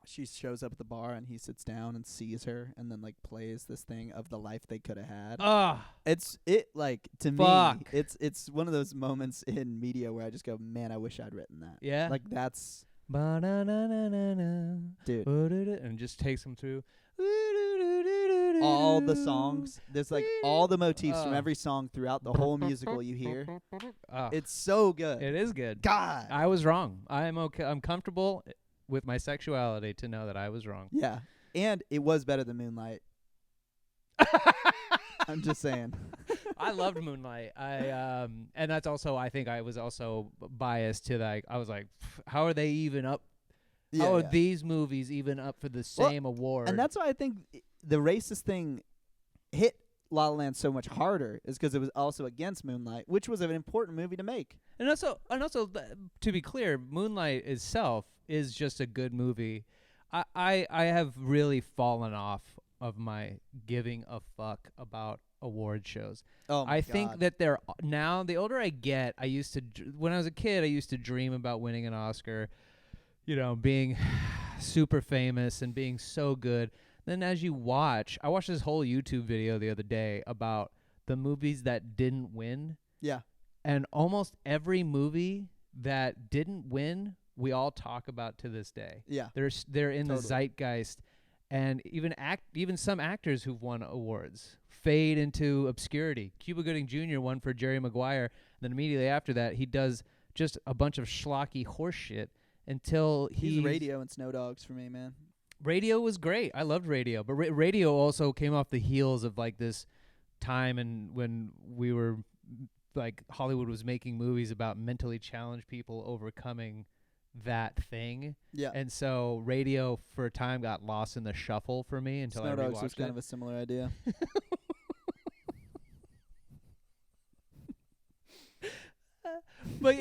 [SPEAKER 4] she shows up at the bar and he sits down and sees her and then like plays this thing of the life they could have had. To me, it's one of those moments in media where I just go, man, I wish I'd written that.
[SPEAKER 2] Yeah.
[SPEAKER 4] Like that's
[SPEAKER 2] dude, and just takes them through
[SPEAKER 4] all the songs. There's like all the motifs from every song throughout the whole musical you hear. It's so good.
[SPEAKER 2] It is good.
[SPEAKER 4] God,
[SPEAKER 2] I was wrong. I am okay. I'm comfortable with my sexuality to know that I was wrong.
[SPEAKER 4] Yeah, and it was better than Moonlight. I'm just saying.
[SPEAKER 2] I loved Moonlight. And that's also, I think I was also biased to that. I was like, how are they even up? How are these movies even up for the same award?
[SPEAKER 4] And that's why I think the racist thing hit La La Land so much harder, is because it was also against Moonlight, which was an important movie to make.
[SPEAKER 2] And also, to be clear, Moonlight itself is just a good movie. I have really fallen off of my giving a fuck about award shows.
[SPEAKER 4] Oh my
[SPEAKER 2] I
[SPEAKER 4] God.
[SPEAKER 2] think that they're now, the older I get, when I was a kid, I used to dream about winning an Oscar, being super famous and being so good. Then as you watch, I watched this whole YouTube video the other day about the movies that didn't win.
[SPEAKER 4] Yeah.
[SPEAKER 2] And almost every movie that didn't win, we all talk about to this day.
[SPEAKER 4] Yeah.
[SPEAKER 2] They're in the zeitgeist. And even some actors who've won awards fade into obscurity. Cuba Gooding Jr. won for Jerry Maguire, and then immediately after that, he does just a bunch of schlocky horse shit until
[SPEAKER 4] he's Radio and Snow Dogs for me, man.
[SPEAKER 2] Radio was great. I loved Radio, but Radio also came off the heels of like this time and when we were like Hollywood was making movies about mentally challenged people overcoming that thing.
[SPEAKER 4] Yeah.
[SPEAKER 2] And so Radio for a time got lost in the shuffle for me until
[SPEAKER 4] Snow
[SPEAKER 2] I
[SPEAKER 4] Dogs
[SPEAKER 2] rewatched
[SPEAKER 4] was kind of a similar idea.
[SPEAKER 2] But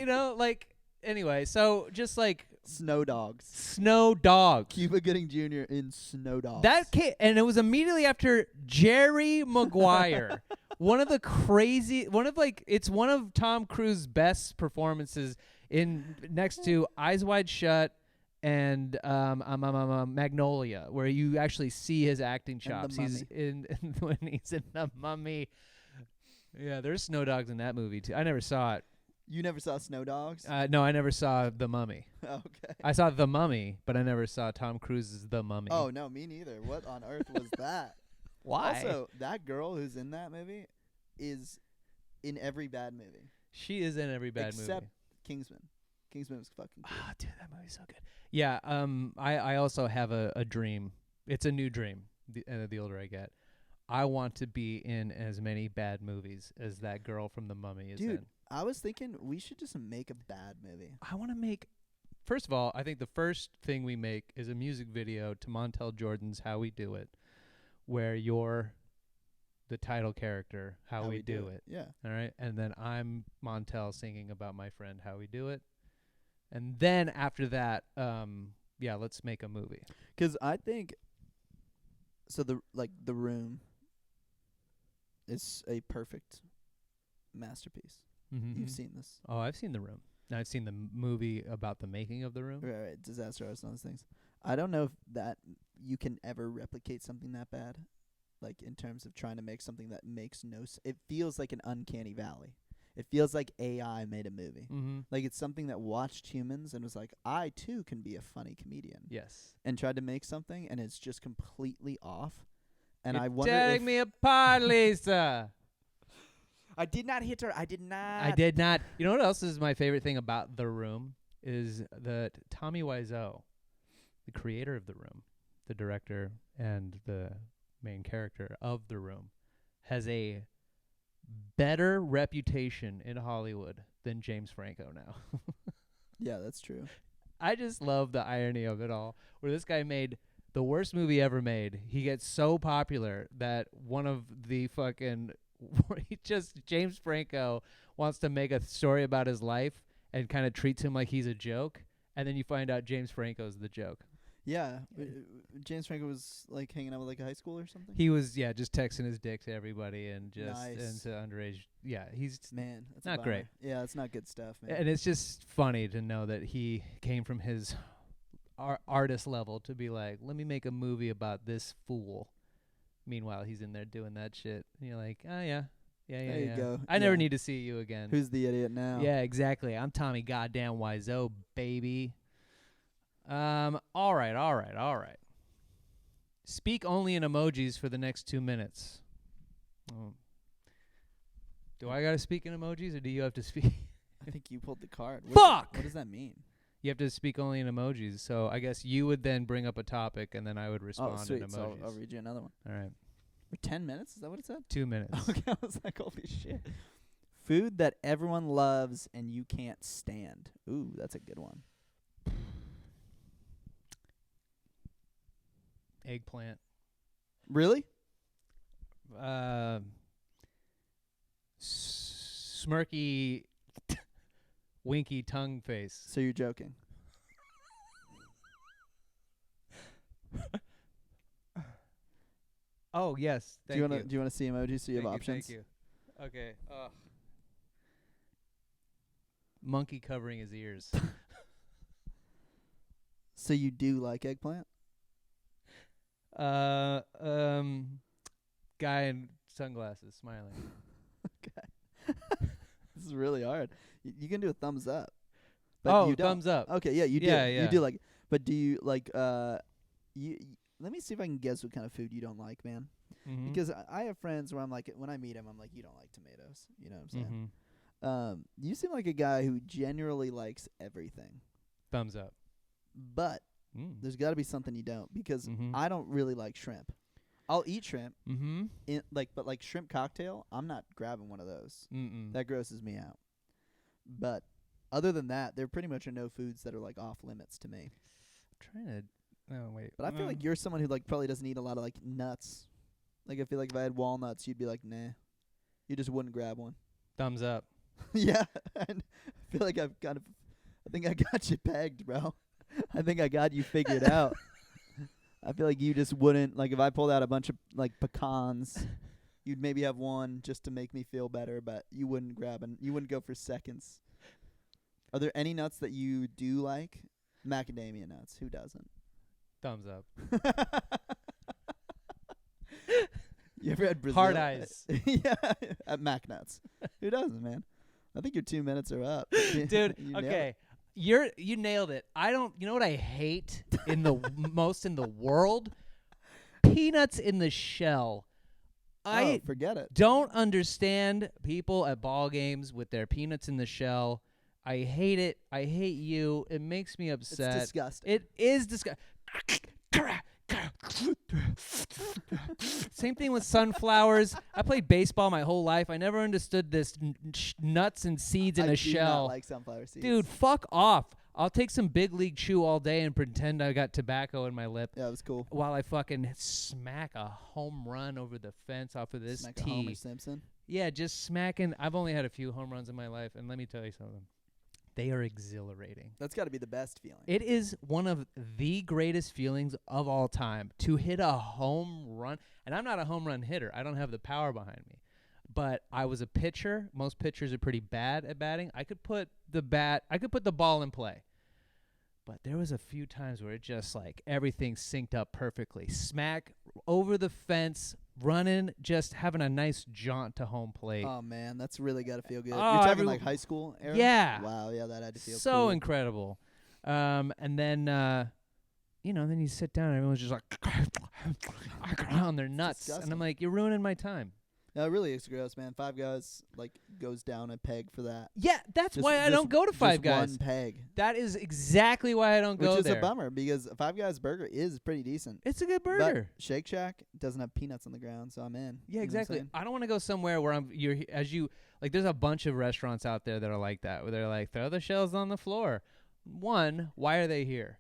[SPEAKER 2] anyway, so just like
[SPEAKER 4] Snow Dogs.
[SPEAKER 2] Snow Dogs.
[SPEAKER 4] Cuba Gooding Jr. in Snow Dogs.
[SPEAKER 2] And it was immediately after Jerry Maguire. It's one of Tom Cruise's best performances next to Eyes Wide Shut and Magnolia, where you actually see his acting chops. He's when he's in The Mummy. Yeah, there's Snow Dogs in that movie too. I never saw it.
[SPEAKER 4] You never saw Snow Dogs?
[SPEAKER 2] No, I never saw The Mummy.
[SPEAKER 4] Okay.
[SPEAKER 2] I saw The Mummy, but I never saw Tom Cruise's The Mummy.
[SPEAKER 4] Oh, no, me neither. What on earth was that?
[SPEAKER 2] Why?
[SPEAKER 4] Also, that girl who's in that movie is in every bad movie.
[SPEAKER 2] She is in every bad movie.
[SPEAKER 4] Except Kingsman. Kingsman was fucking good.
[SPEAKER 2] Oh, dude, that movie's so good. Yeah, I also have a dream. It's a new dream, the older I get. I want to be in as many bad movies as that girl from The Mummy is in.
[SPEAKER 4] I was thinking we should just make a bad movie.
[SPEAKER 2] I want to make... First of all, I think the first thing we make is a music video to Montel Jordan's How We Do It, where you're the title character, How We Do It.
[SPEAKER 4] Yeah.
[SPEAKER 2] All right? And then I'm Montel singing about my friend How We Do It. And then after that, let's make a movie.
[SPEAKER 4] Because I think... So The Room is a perfect masterpiece.
[SPEAKER 2] Mm-hmm.
[SPEAKER 4] You've seen this.
[SPEAKER 2] Oh, I've seen The Room. I've seen the movie about the making of The Room.
[SPEAKER 4] Right. Disaster Artist and those things. I don't know if that you can ever replicate something that bad, like in terms of trying to make something that makes no sense. It feels like an uncanny valley. It feels like AI made a movie.
[SPEAKER 2] Mm-hmm.
[SPEAKER 4] Like it's something that watched humans and was like, I too can be a funny comedian.
[SPEAKER 2] Yes.
[SPEAKER 4] And tried to make something, and it's just completely off. And
[SPEAKER 2] You're
[SPEAKER 4] I wonder
[SPEAKER 2] tearing me apart, Lisa.
[SPEAKER 4] I did not hit her. I did not.
[SPEAKER 2] I did not. You know what else is my favorite thing about The Room? is that Tommy Wiseau, the creator of The Room, the director and the main character of The Room, has a better reputation in Hollywood than James Franco now.
[SPEAKER 4] Yeah, that's true.
[SPEAKER 2] I just love the irony of it all, where this guy made the worst movie ever made. He gets so popular that one of the fucking James Franco wants to make a story about his life and kind of treats him like he's a joke, and then you find out James Franco's the joke.
[SPEAKER 4] Yeah, James Franco was like hanging out with like a high school or something.
[SPEAKER 2] He was just texting his dick to everybody and just
[SPEAKER 4] Nice.
[SPEAKER 2] and to underage. Yeah, he's
[SPEAKER 4] Man, that's
[SPEAKER 2] not
[SPEAKER 4] a
[SPEAKER 2] great.
[SPEAKER 4] Yeah, it's not good stuff, man.
[SPEAKER 2] And it's just funny to know that he came from his artist level to be like, let me make a movie about this fool. Meanwhile, he's in there doing that shit. And you're like, oh, yeah.
[SPEAKER 4] There you go.
[SPEAKER 2] I never
[SPEAKER 4] Yeah.
[SPEAKER 2] need to see you again.
[SPEAKER 4] Who's the idiot now?
[SPEAKER 2] Yeah, exactly. I'm Tommy goddamn Wiseau, baby. All right. Speak only in emojis for the next 2 minutes. Do I gotta speak in emojis, or do you have to speak?
[SPEAKER 4] I think you pulled the card.
[SPEAKER 2] Fuck!
[SPEAKER 4] What does that mean?
[SPEAKER 2] You have to speak only in emojis. So I guess you would then bring up a topic, and then I would respond
[SPEAKER 4] Oh, sweet.
[SPEAKER 2] in
[SPEAKER 4] So
[SPEAKER 2] emojis.
[SPEAKER 4] I'll read you another one.
[SPEAKER 2] All right.
[SPEAKER 4] For 10 minutes? Is that what it said?
[SPEAKER 2] 2 minutes.
[SPEAKER 4] Okay, I was like, holy shit. Food that everyone loves and you can't stand. Ooh, that's a good one.
[SPEAKER 2] Eggplant.
[SPEAKER 4] Really?
[SPEAKER 2] Smirky, winky tongue face.
[SPEAKER 4] So you're joking.
[SPEAKER 2] Oh yes,
[SPEAKER 4] Do you want to see emojis so you have options?
[SPEAKER 2] Thank you. Okay. Monkey covering his ears.
[SPEAKER 4] So you do like eggplant?
[SPEAKER 2] Guy in sunglasses, smiling.
[SPEAKER 4] Okay. This is really hard. You can do a thumbs up. But you don't.
[SPEAKER 2] Thumbs up.
[SPEAKER 4] Okay, yeah, you do.
[SPEAKER 2] Yeah,
[SPEAKER 4] You
[SPEAKER 2] yeah.
[SPEAKER 4] do like. But do you like? You. Let me see if I can guess what kind of food you don't like, man.
[SPEAKER 2] Mm-hmm.
[SPEAKER 4] Because I have friends where I'm like, when I meet them, I'm like, you don't like tomatoes. You know what I'm saying?
[SPEAKER 2] Mm-hmm.
[SPEAKER 4] You seem like a guy who generally likes everything,
[SPEAKER 2] Thumbs up.
[SPEAKER 4] but
[SPEAKER 2] Mm.
[SPEAKER 4] there's got to be something you don't, because
[SPEAKER 2] Mhm.
[SPEAKER 4] I don't really like shrimp. I'll eat shrimp,
[SPEAKER 2] Mm-hmm.
[SPEAKER 4] but like shrimp cocktail, I'm not grabbing one of those.
[SPEAKER 2] Mm-mm.
[SPEAKER 4] That grosses me out. But other than that, there pretty much are no foods that are like off limits to me.
[SPEAKER 2] Trying to. Oh wait.
[SPEAKER 4] But I feel like you're someone who like probably doesn't eat a lot of like nuts. Like I feel like if I had walnuts, you'd be like, nah. You just wouldn't grab one.
[SPEAKER 2] Thumbs up.
[SPEAKER 4] Yeah. And I feel like I think I got you pegged, bro. I think I got you figured out. I feel like you just wouldn't, like if I pulled out a bunch of like pecans, you'd maybe have one just to make me feel better, but you wouldn't grab and you wouldn't go for seconds. Are there any nuts that you do like? Macadamia nuts. Who doesn't?
[SPEAKER 2] Thumbs up.
[SPEAKER 4] You ever had Brazil?
[SPEAKER 2] Hard eyes.
[SPEAKER 4] Yeah, at Mac nuts. Who doesn't, man? I think your 2 minutes are up.
[SPEAKER 2] Dude,
[SPEAKER 4] You nailed
[SPEAKER 2] okay.
[SPEAKER 4] it.
[SPEAKER 2] You nailed it. You know what I hate in the most in the world? Peanuts in the shell. I
[SPEAKER 4] forget it.
[SPEAKER 2] don't understand people at ball games with their peanuts in the shell. I hate it. I hate you. It makes me upset.
[SPEAKER 4] It's disgusting.
[SPEAKER 2] It is disgusting. Same thing with sunflowers. I played baseball my whole life. I never understood this nuts and seeds in
[SPEAKER 4] I
[SPEAKER 2] a
[SPEAKER 4] do
[SPEAKER 2] shell.
[SPEAKER 4] not like sunflower seeds.
[SPEAKER 2] Dude, fuck off. I'll take some Big League Chew all day and pretend I got tobacco in my lip
[SPEAKER 4] Yeah, it was cool.
[SPEAKER 2] while I fucking smack a home run over the fence off of this
[SPEAKER 4] Smack a
[SPEAKER 2] tee.
[SPEAKER 4] Homer Simpson.
[SPEAKER 2] Yeah, just smacking. I've only had a few home runs in my life, and let me tell you something. They are exhilarating.
[SPEAKER 4] That's got to be the best feeling.
[SPEAKER 2] It is one of the greatest feelings of all time to hit a home run. And I'm not a home run hitter. I don't have the power behind me. But I was a pitcher. Most pitchers are pretty bad at batting. I could put the ball in play. But there was a few times where it just like everything synced up perfectly. Smack over the fence, running, just having a nice jaunt to home plate.
[SPEAKER 4] Oh man, that's really got to feel good.
[SPEAKER 2] Oh,
[SPEAKER 4] You're talking like high school era?
[SPEAKER 2] Yeah.
[SPEAKER 4] Wow, yeah, that had to feel
[SPEAKER 2] so
[SPEAKER 4] cool.
[SPEAKER 2] incredible. And then then you sit down and everyone's just like on their nuts.
[SPEAKER 4] disgusting.
[SPEAKER 2] And I'm like, you're ruining my time.
[SPEAKER 4] No, it really is gross, man. Five Guys like goes down a peg for that.
[SPEAKER 2] Yeah, that's why I don't go to Five Guys.
[SPEAKER 4] One peg.
[SPEAKER 2] That is exactly why I don't go there.
[SPEAKER 4] Which is a bummer because Five Guys burger is pretty decent.
[SPEAKER 2] It's a good burger.
[SPEAKER 4] But Shake Shack doesn't have peanuts on the ground, so I'm in.
[SPEAKER 2] Yeah,
[SPEAKER 4] You know what I'm
[SPEAKER 2] exactly.
[SPEAKER 4] saying?
[SPEAKER 2] I don't want to go somewhere where there's a bunch of restaurants out there that are like that, where they're like, throw the shells on the floor. One, why are they here?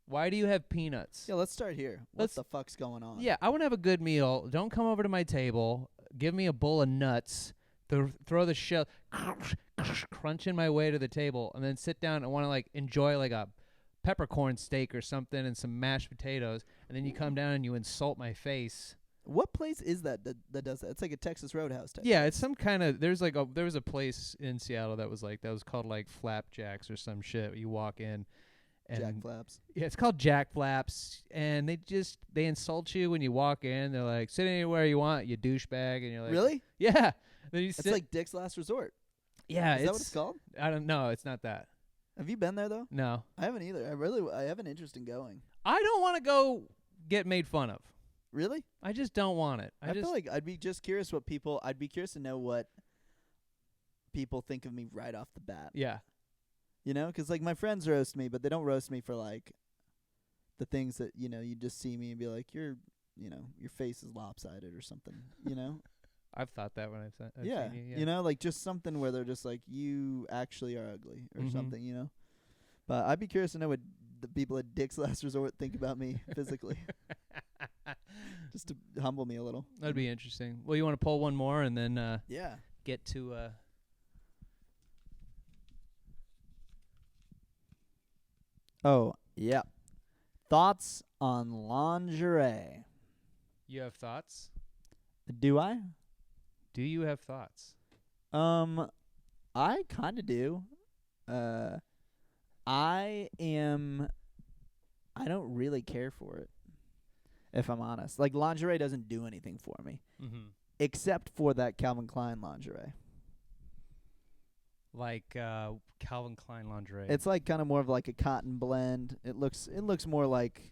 [SPEAKER 2] Why do you have peanuts?
[SPEAKER 4] Yeah, let's start here. What the fuck's going on?
[SPEAKER 2] Yeah, I want to have a good meal. Don't come over to my table. Give me a bowl of nuts. Throw the shell, crunching my way to the table, and then sit down and want to like enjoy like a peppercorn steak or something and some mashed potatoes, and then you come down and you insult my face.
[SPEAKER 4] What place is that does that? It's like a Texas Roadhouse type.
[SPEAKER 2] Yeah, it's some kind of there was a place in Seattle that was called like Flapjacks or some shit. You walk in. And
[SPEAKER 4] Jack Flaps.
[SPEAKER 2] Yeah, it's called Jack Flaps, and they insult you when you walk in. They're like, sit anywhere you want, you douchebag, and you're like,
[SPEAKER 4] Really?
[SPEAKER 2] Yeah. Then you
[SPEAKER 4] It's
[SPEAKER 2] sit.
[SPEAKER 4] like Dick's Last Resort.
[SPEAKER 2] Yeah,
[SPEAKER 4] Is that what it's called?
[SPEAKER 2] I don't know. It's not that.
[SPEAKER 4] Have you been there though?
[SPEAKER 2] No,
[SPEAKER 4] I haven't either. I have an interest in going.
[SPEAKER 2] I don't want to go get made fun of.
[SPEAKER 4] Really?
[SPEAKER 2] I just don't want it.
[SPEAKER 4] I feel like I'd be just curious I'd be curious to know what people think of me right off the bat.
[SPEAKER 2] Yeah.
[SPEAKER 4] You know, because like my friends roast me, but they don't roast me for like the things that you just see me and be like, your face is lopsided or something. You know.
[SPEAKER 2] I've thought that when I've seen you.
[SPEAKER 4] You know, like just something where they're just like, you actually are ugly or
[SPEAKER 2] Mhm.
[SPEAKER 4] something. You know. But I'd be curious to know what the people at Dick's Last Resort think about me physically, just to humble me a little.
[SPEAKER 2] That'd be interesting. Well, you want to pull one more and then
[SPEAKER 4] Yeah.
[SPEAKER 2] get to
[SPEAKER 4] Oh, yeah. Thoughts on lingerie?
[SPEAKER 2] You have thoughts?
[SPEAKER 4] Do I?
[SPEAKER 2] Do you have thoughts?
[SPEAKER 4] I kind of do. I don't really care for it, if I'm honest. Like, lingerie doesn't do anything for me, except for that Calvin Klein lingerie.
[SPEAKER 2] Like Calvin Klein lingerie.
[SPEAKER 4] It's like kind of more of like a cotton blend. It looks more like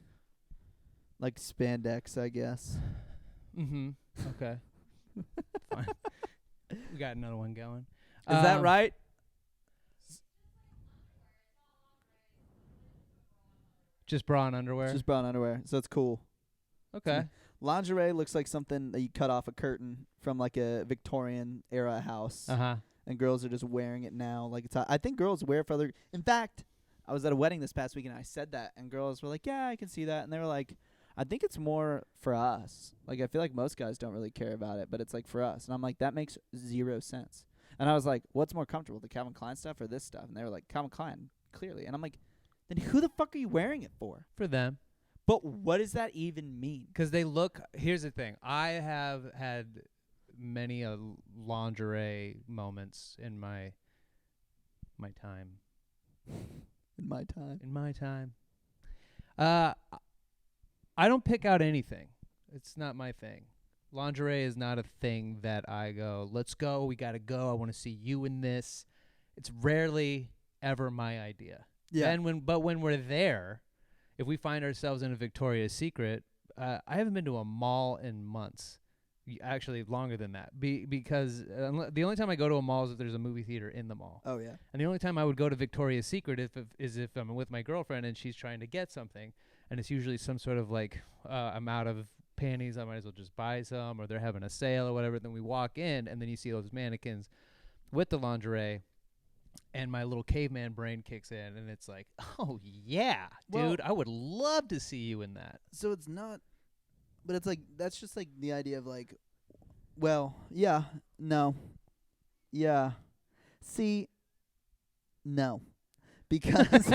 [SPEAKER 4] spandex, I guess.
[SPEAKER 2] Okay. Fine. We got another one going.
[SPEAKER 4] Is that right?
[SPEAKER 2] Just bra and underwear?
[SPEAKER 4] Just brown underwear, so it's cool.
[SPEAKER 2] Okay.
[SPEAKER 4] Lingerie looks like something that you cut off a curtain from like a Victorian era house.
[SPEAKER 2] Uh-huh.
[SPEAKER 4] And girls are just wearing it now. Like I think girls wear it for other. In fact, I was at a wedding this past week and I said that, and girls were like, "Yeah, I can see that," and they were like, "I think it's more for us. Like I feel like most guys don't really care about it, but it's like for us." And I'm like, that makes 0 sense. And I was like, "What's more comfortable, the Calvin Klein stuff or this stuff?" And they were like, "Calvin Klein, clearly." And I'm like, "Then who the fuck are you wearing it for?"
[SPEAKER 2] For them.
[SPEAKER 4] But what does that even mean?
[SPEAKER 2] 'Cause they look. Here's the thing. I have had many lingerie moments in my time.
[SPEAKER 4] In my time.
[SPEAKER 2] In my time. I don't pick out anything. It's not my thing. Lingerie is not a thing that I go, let's go, we gotta go, I want to see you in this. It's rarely ever my idea.
[SPEAKER 4] Yeah.
[SPEAKER 2] But when we're there, if we find ourselves in a Victoria's Secret, I haven't been to a mall in months. Actually, longer than that. Because the only time I go to a mall is if there's a movie theater in the mall.
[SPEAKER 4] Oh yeah.
[SPEAKER 2] And the only time I would go to Victoria's Secret is if I'm with my girlfriend and she's trying to get something, and it's usually some sort of like I'm out of panties, I might as well just buy some, or they're having a sale or whatever. Then we walk in, and then you see those mannequins with the lingerie, and my little caveman brain kicks in, and it's like, oh yeah, dude, I would love to see you in that.
[SPEAKER 4] So it's not, but it's like that's just like the idea of like, well, yeah, no, yeah, see, no, because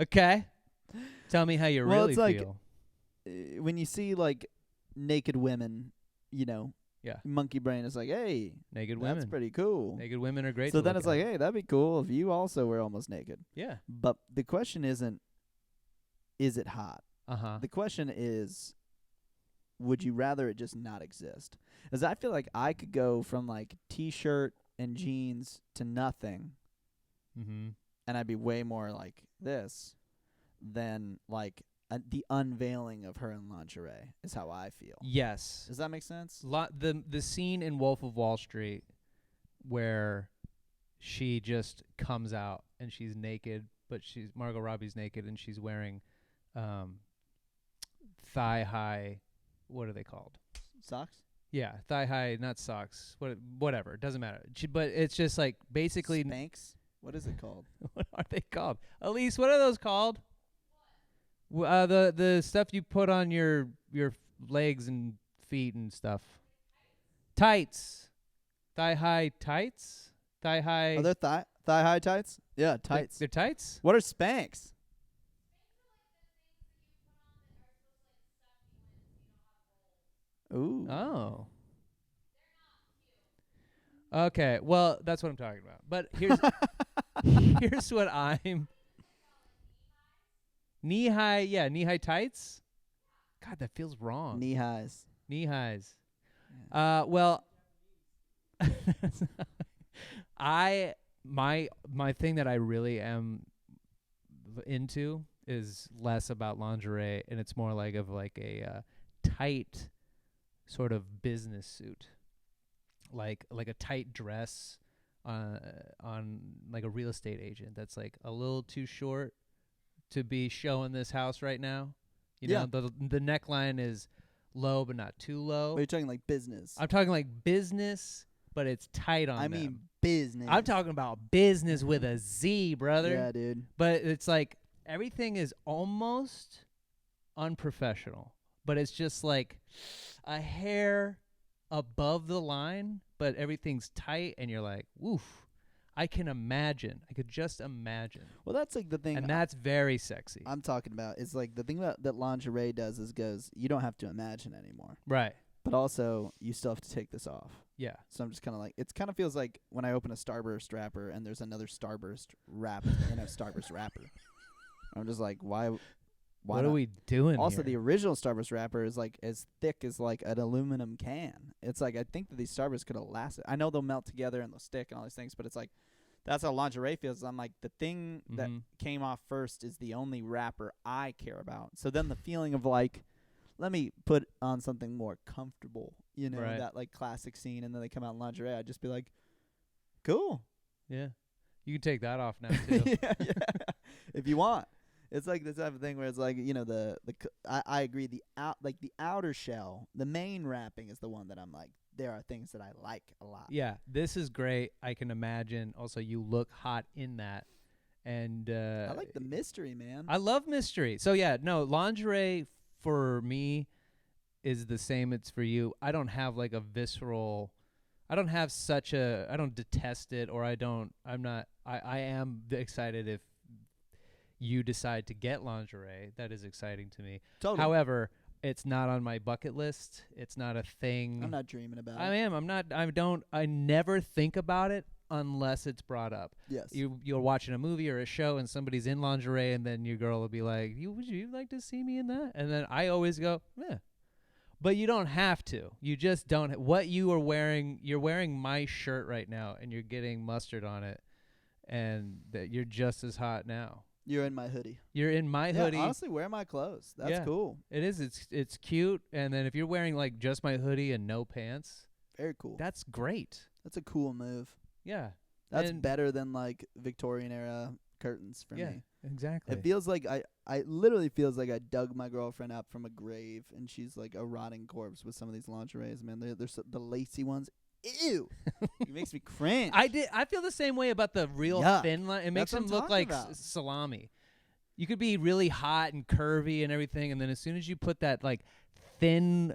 [SPEAKER 2] Okay, tell me how you
[SPEAKER 4] Well,
[SPEAKER 2] really
[SPEAKER 4] it's like,
[SPEAKER 2] feel.
[SPEAKER 4] When you see like naked women, you know,
[SPEAKER 2] Yeah.
[SPEAKER 4] monkey brain is like, hey,
[SPEAKER 2] Naked
[SPEAKER 4] that's
[SPEAKER 2] women.
[SPEAKER 4] pretty cool.
[SPEAKER 2] Naked women are great.
[SPEAKER 4] So
[SPEAKER 2] to
[SPEAKER 4] then
[SPEAKER 2] look
[SPEAKER 4] it's like,
[SPEAKER 2] at.
[SPEAKER 4] hey, that'd be cool if you also were almost naked.
[SPEAKER 2] Yeah.
[SPEAKER 4] But the question isn't, is it hot?
[SPEAKER 2] Uh-huh.
[SPEAKER 4] The question is, would you rather it just not exist? Because I feel like I could go from like T-shirt and jeans to nothing,
[SPEAKER 2] Mm-hmm.
[SPEAKER 4] and I'd be way more like this than like the unveiling of her in lingerie is how I feel.
[SPEAKER 2] Yes.
[SPEAKER 4] Does that make sense?
[SPEAKER 2] The scene in Wolf of Wall Street where she just comes out and she's naked, but Margot Robbie's naked and she's wearing thigh high. What are they called?
[SPEAKER 4] Socks?
[SPEAKER 2] Yeah, thigh high, not socks. Whatever, it doesn't matter. But it's just like basically
[SPEAKER 4] Spanx? What is it called?
[SPEAKER 2] What are they called? Elise, what are those called? The stuff you put on your legs and feet and stuff. Tights. Thigh high tights? Thigh high.
[SPEAKER 4] Are there thigh high tights? Yeah, tights.
[SPEAKER 2] They're tights?
[SPEAKER 4] What are Spanx? Ooh.
[SPEAKER 2] Oh. Okay, well, that's what I'm talking about. But here's here's what I'm knee-high tights? God, that feels wrong.
[SPEAKER 4] Knee highs.
[SPEAKER 2] Knee highs.
[SPEAKER 4] Yeah.
[SPEAKER 2] Well, my thing that I really am into is less about lingerie, and it's more like a tight sort of business suit, like a tight dress on like a real estate agent that's like a little too short to be showing this house right now. You know, the neckline is low but not too low.
[SPEAKER 4] Are you talking like business?
[SPEAKER 2] I'm talking like business, but it's tight on
[SPEAKER 4] I
[SPEAKER 2] them.
[SPEAKER 4] mean business.
[SPEAKER 2] I'm talking about business with a Z, brother.
[SPEAKER 4] Yeah, dude.
[SPEAKER 2] But it's like everything is almost unprofessional, but it's just like a hair above the line, but everything's tight, and you're like, woof. I can imagine. I could just imagine.
[SPEAKER 4] Well, that's like the thing.
[SPEAKER 2] And that's very sexy.
[SPEAKER 4] I'm talking about is like the thing that lingerie does is you don't have to imagine anymore.
[SPEAKER 2] Right.
[SPEAKER 4] But also, you still have to take this off.
[SPEAKER 2] Yeah.
[SPEAKER 4] So I'm just kind of like, it kind of feels like when I open a Starburst wrapper and there's another Starburst wrap in a Starburst wrapper. I'm just like, why
[SPEAKER 2] what
[SPEAKER 4] not?
[SPEAKER 2] are we doing
[SPEAKER 4] Also,
[SPEAKER 2] here?
[SPEAKER 4] the original Starburst wrapper is like as thick as like an aluminum can. It's like, I think that these Starbursts could have lasted. I know they'll melt together and they'll stick and all these things, but it's like, that's how lingerie feels. I'm like, the thing that came off first is the only wrapper I care about. So then the feeling of like, let me put on something more comfortable, you know,
[SPEAKER 2] Right.
[SPEAKER 4] that like classic scene, and then they come out in lingerie. I'd just be like, cool.
[SPEAKER 2] Yeah. You can take that off now, too.
[SPEAKER 4] yeah. If you want. It's like the type of thing where it's like, you know, I agree, the outer shell, the main wrapping is the one that I'm like, there are things that I like a lot.
[SPEAKER 2] Yeah, this is great. I can imagine. Also, you look hot in that. And
[SPEAKER 4] I like the mystery, man.
[SPEAKER 2] I love mystery. So, yeah, no, lingerie for me is the same it's for you. I don't have like a visceral, I don't detest it, or I am excited if you decide to get lingerie. That is exciting to me.
[SPEAKER 4] Totally.
[SPEAKER 2] However, it's not on my bucket list. It's not a thing.
[SPEAKER 4] I'm not dreaming about
[SPEAKER 2] it. I never think about it unless it's brought up.
[SPEAKER 4] Yes.
[SPEAKER 2] You're watching a movie or a show and somebody's in lingerie, and then your girl will be like, would you like to see me in that? And then I always go, yeah. But you don't have to. You just don't. What you are wearing, you're wearing my shirt right now, and you're getting mustard on it, and that you're just as hot now.
[SPEAKER 4] You're in my hoodie.
[SPEAKER 2] You're in my hoodie.
[SPEAKER 4] Honestly, wear my clothes. That's cool.
[SPEAKER 2] It is. It's cute. And then if you're wearing like just my hoodie and no pants,
[SPEAKER 4] very cool.
[SPEAKER 2] that's great.
[SPEAKER 4] That's a cool move.
[SPEAKER 2] Yeah.
[SPEAKER 4] That's better than like Victorian era curtains for me.
[SPEAKER 2] Yeah, exactly.
[SPEAKER 4] It feels like I literally feels like I dug my girlfriend up from a grave and she's like a rotting corpse with some of these lingeries, man. They're the lacy ones. Ew. It makes me cringe.
[SPEAKER 2] I feel the same way about the real thin line. It makes them look like salami. You could be really hot and curvy and everything, and then as soon as you put that like thin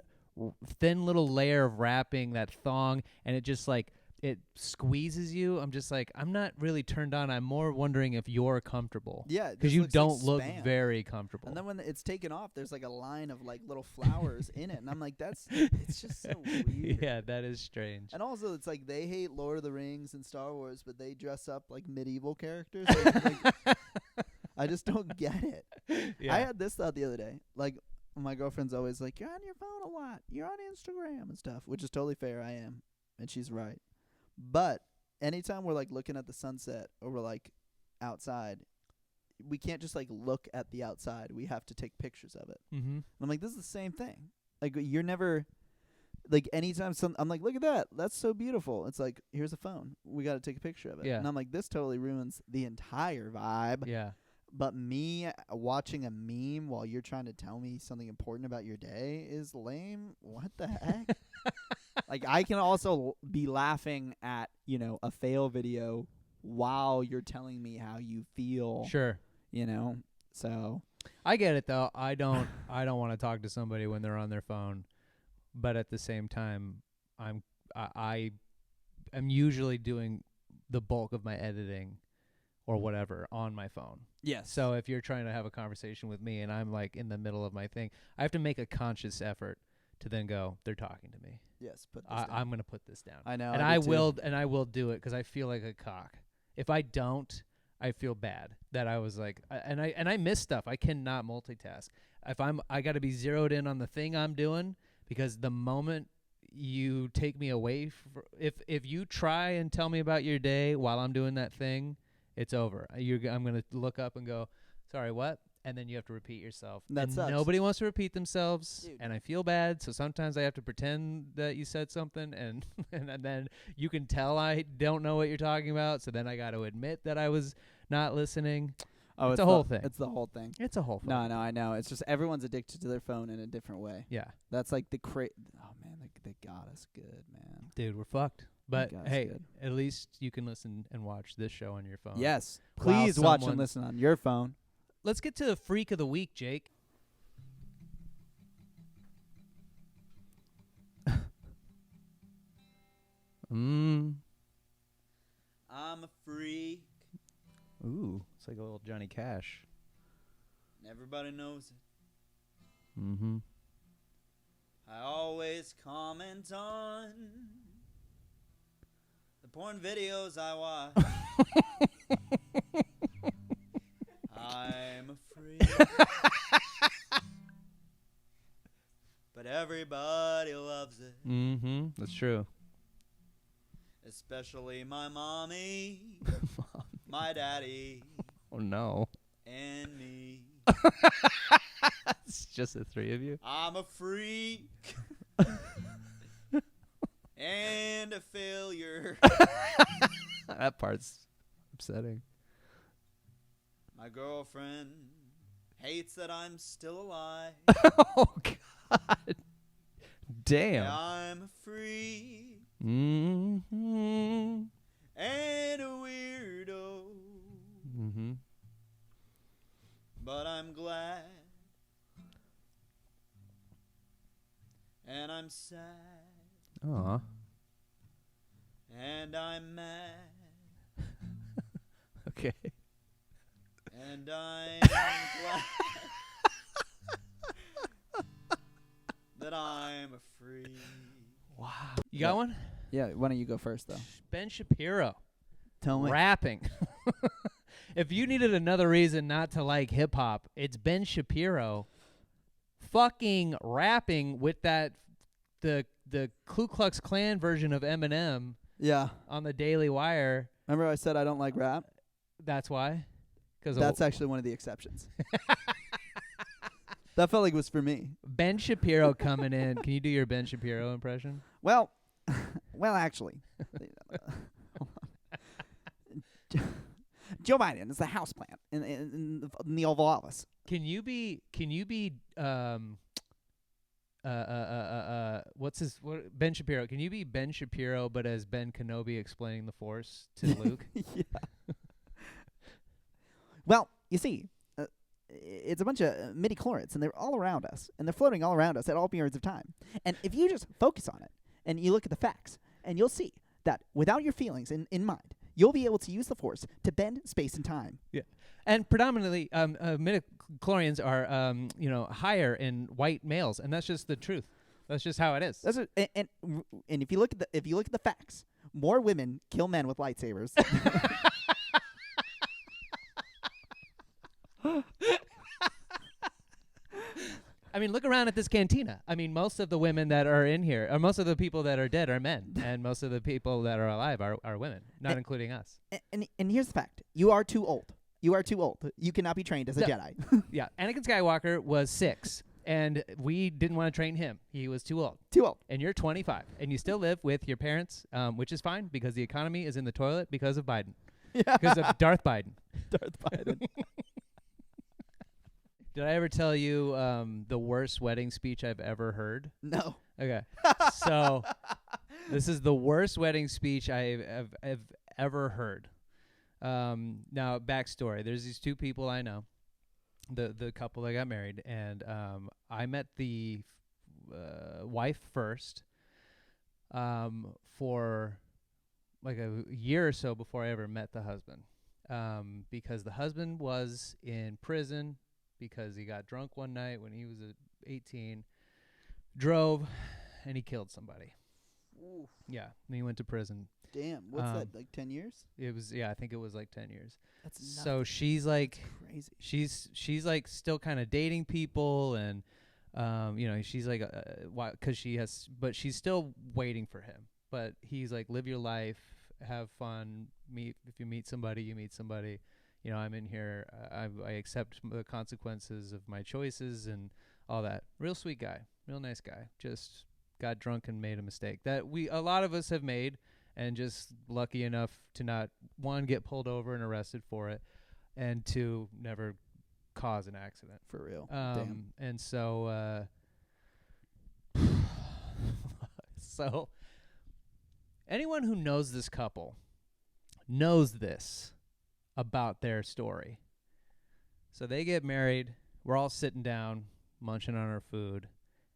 [SPEAKER 2] little layer of wrapping, that thong, and it just like it squeezes you, I'm just like, I'm not really turned on. I'm more wondering if you're comfortable.
[SPEAKER 4] Yeah,
[SPEAKER 2] because you don't look very comfortable.
[SPEAKER 4] And then when it's taken off, there's like a line of like little flowers in it, and I'm like, it's just so weird.
[SPEAKER 2] Yeah, that is strange.
[SPEAKER 4] And also, it's like they hate Lord of the Rings and Star Wars, but they dress up like medieval characters. I just don't get it. Yeah. I had this thought the other day. Like, my girlfriend's always like, you're on your phone a lot. You're on Instagram and stuff, which is totally fair. I am. And she's right. But anytime we're like looking at the sunset or we're like outside, we can't just like look at the outside. We have to take pictures of it.
[SPEAKER 2] Mm-hmm.
[SPEAKER 4] And I'm like, this is the same thing. Like you're never, like anytime I'm like, look at that, that's so beautiful. It's like, here's a phone. We got to take a picture of it.
[SPEAKER 2] Yeah.
[SPEAKER 4] And I'm like, this totally ruins the entire vibe.
[SPEAKER 2] Yeah.
[SPEAKER 4] But me watching a meme while you're trying to tell me something important about your day is lame. What the heck? Like I can also be laughing at, a fail video while you're telling me how you feel.
[SPEAKER 2] Sure.
[SPEAKER 4] So
[SPEAKER 2] I get it though. I don't want to talk to somebody when they're on their phone, but at the same time, I'm usually doing the bulk of my editing or whatever on my phone.
[SPEAKER 4] yes.
[SPEAKER 2] So if you're trying to have a conversation with me and I'm like in the middle of my thing, I have to make a conscious effort to then go, they're talking to me.
[SPEAKER 4] Yes, put this down.
[SPEAKER 2] I'm going to put this down.
[SPEAKER 4] I know.
[SPEAKER 2] And
[SPEAKER 4] I
[SPEAKER 2] I
[SPEAKER 4] do too.
[SPEAKER 2] will do it because I feel like a cock. If I don't, I feel bad that I was like, I miss stuff. I cannot multitask. I got to be zeroed in on the thing I'm doing, because the moment you take me away, if you try and tell me about your day while I'm doing that thing, it's over. I'm going to look up and go, sorry, what? And then you have to repeat yourself.
[SPEAKER 4] That
[SPEAKER 2] and
[SPEAKER 4] sucks.
[SPEAKER 2] nobody wants to repeat themselves,
[SPEAKER 4] Dude.
[SPEAKER 2] and I feel bad. So sometimes I have to pretend that you said something, and and then you can tell I don't know what you're talking about. So then I got to admit that I was not listening.
[SPEAKER 4] Oh,
[SPEAKER 2] it's a whole thing.
[SPEAKER 4] It's the whole thing.
[SPEAKER 2] It's a whole thing.
[SPEAKER 4] No, I know. It's just everyone's addicted to their phone in a different way.
[SPEAKER 2] Yeah,
[SPEAKER 4] That's like oh man, they got us good, man.
[SPEAKER 2] dude, we're fucked. But
[SPEAKER 4] got us
[SPEAKER 2] hey,
[SPEAKER 4] good.
[SPEAKER 2] at least you can listen and watch this show on your phone.
[SPEAKER 4] Yes,
[SPEAKER 2] While
[SPEAKER 4] please watch and
[SPEAKER 2] someone-
[SPEAKER 4] listen on your phone.
[SPEAKER 2] Let's get to the freak of the week, Jake.
[SPEAKER 1] I'm a freak.
[SPEAKER 2] Ooh, it's like a little Johnny Cash.
[SPEAKER 1] And everybody knows it.
[SPEAKER 2] Mm-hmm.
[SPEAKER 1] I always comment on the porn videos I watch. I'm a freak. But everybody loves it.
[SPEAKER 2] Mm-hmm. That's true.
[SPEAKER 1] Especially my mommy, my daddy,
[SPEAKER 2] Oh no.
[SPEAKER 1] and me.
[SPEAKER 2] It's just the three of you.
[SPEAKER 1] I'm a freak. And a failure.
[SPEAKER 2] That part's upsetting.
[SPEAKER 1] My girlfriend hates that I'm still alive.
[SPEAKER 2] Oh God. Damn.
[SPEAKER 1] Yeah, I'm a freak
[SPEAKER 2] Mm-hmm.
[SPEAKER 1] and a weirdo.
[SPEAKER 2] Mm-hmm.
[SPEAKER 1] But I'm glad. And I'm sad.
[SPEAKER 2] Aw.
[SPEAKER 1] And I'm mad.
[SPEAKER 2] Okay.
[SPEAKER 1] And I'm glad that I'm a freak.
[SPEAKER 2] Wow. You got one?
[SPEAKER 4] Yeah, why don't you go first though?
[SPEAKER 2] Ben Shapiro.
[SPEAKER 4] Tell me.
[SPEAKER 2] Rapping. If you needed another reason not to like hip hop, it's Ben Shapiro fucking rapping with the Ku Klux Klan version of Eminem
[SPEAKER 4] Yeah.
[SPEAKER 2] on the Daily Wire.
[SPEAKER 4] Remember I said I don't like rap?
[SPEAKER 2] That's why? Because
[SPEAKER 4] That's actually one of the exceptions. That felt like it was for me.
[SPEAKER 2] Ben Shapiro coming in. Can you do your Ben Shapiro impression?
[SPEAKER 4] Well, actually. Joe Biden is the houseplant in the Oval Office.
[SPEAKER 2] Can you be Ben Shapiro? Can you be Ben Shapiro but as Ben Kenobi explaining the Force to Luke?
[SPEAKER 4] Yeah. Well, you see, it's a bunch of midi-chlorians, and they're all around us, and they're floating all around us at all periods of time. And if you just focus on it, and you look at the facts, and you'll see that without your feelings in mind, you'll be able to use the Force to bend space and time.
[SPEAKER 2] Yeah, and predominantly, midichlorians are higher in white males, and that's just the truth. That's just how it is.
[SPEAKER 4] That's and if you look at the facts, more women kill men with lightsabers.
[SPEAKER 2] I mean, look around at this cantina. I mean, most of the women that are in here, or most of the people that are dead are men, and most of the people that are alive are women, not including us.
[SPEAKER 4] And here's the fact: you are too old. You are too old. You cannot be trained as a
[SPEAKER 2] No.
[SPEAKER 4] Jedi.
[SPEAKER 2] Yeah, Anakin Skywalker was 6, and we didn't want to train him. He was too old.
[SPEAKER 4] Too old.
[SPEAKER 2] And you're 25, and you still live with your parents, which is fine because the economy is in the toilet because of Biden.
[SPEAKER 4] Yeah.
[SPEAKER 2] Because of Darth Biden.
[SPEAKER 4] Darth Biden.
[SPEAKER 2] Did I ever tell you the worst wedding speech I've ever heard?
[SPEAKER 4] No.
[SPEAKER 2] Okay. So this is the worst wedding speech I've ever heard. Now, backstory. There's these 2 people I know, the couple that got married, and I met the wife first for like a year or so before I ever met the husband, because the husband was in prison because he got drunk one night when he was 18, drove, and he killed somebody.
[SPEAKER 4] Oof.
[SPEAKER 2] Yeah, and he went to prison.
[SPEAKER 4] Damn. What's that, like 10 years?
[SPEAKER 2] It was, I think it was like 10 years.
[SPEAKER 4] That's
[SPEAKER 2] So she's like,
[SPEAKER 4] crazy.
[SPEAKER 2] she's like still kind of dating people, and she's like, because she has, but she's still waiting for him. But he's like, live your life, have fun, if you meet somebody, you meet somebody. I'm in here. I accept the consequences of my choices and all that. Real sweet guy, real nice guy. Just got drunk and made a mistake that a lot of us have made. And just lucky enough to not, 1, get pulled over and arrested for it, and 2, never cause an accident.
[SPEAKER 4] For real. Damn.
[SPEAKER 2] And so, so anyone who knows this couple knows this about their story. So they get married. We're all sitting down, munching on our food,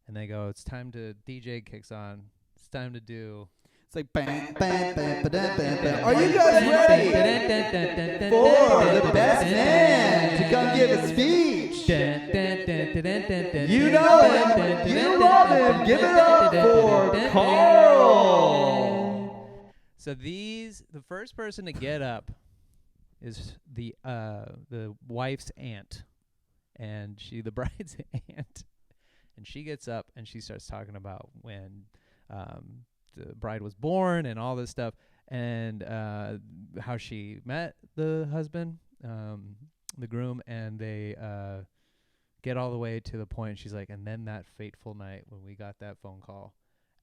[SPEAKER 2] and they go, "It's time to DJ kicks on. It's time to do."
[SPEAKER 4] It's like bam, bam, bam, bam, bam, bam. Are you guys ready for the best man to come give a speech? You know him. You love him. Give it up for Carl.
[SPEAKER 2] So the first person to get up is the wife's aunt, and the bride's aunt, and she gets up and she starts talking about when the bride was born and all this stuff, and how she met the husband, the groom, and they get all the way to the point. She's like, and then that fateful night when we got that phone call,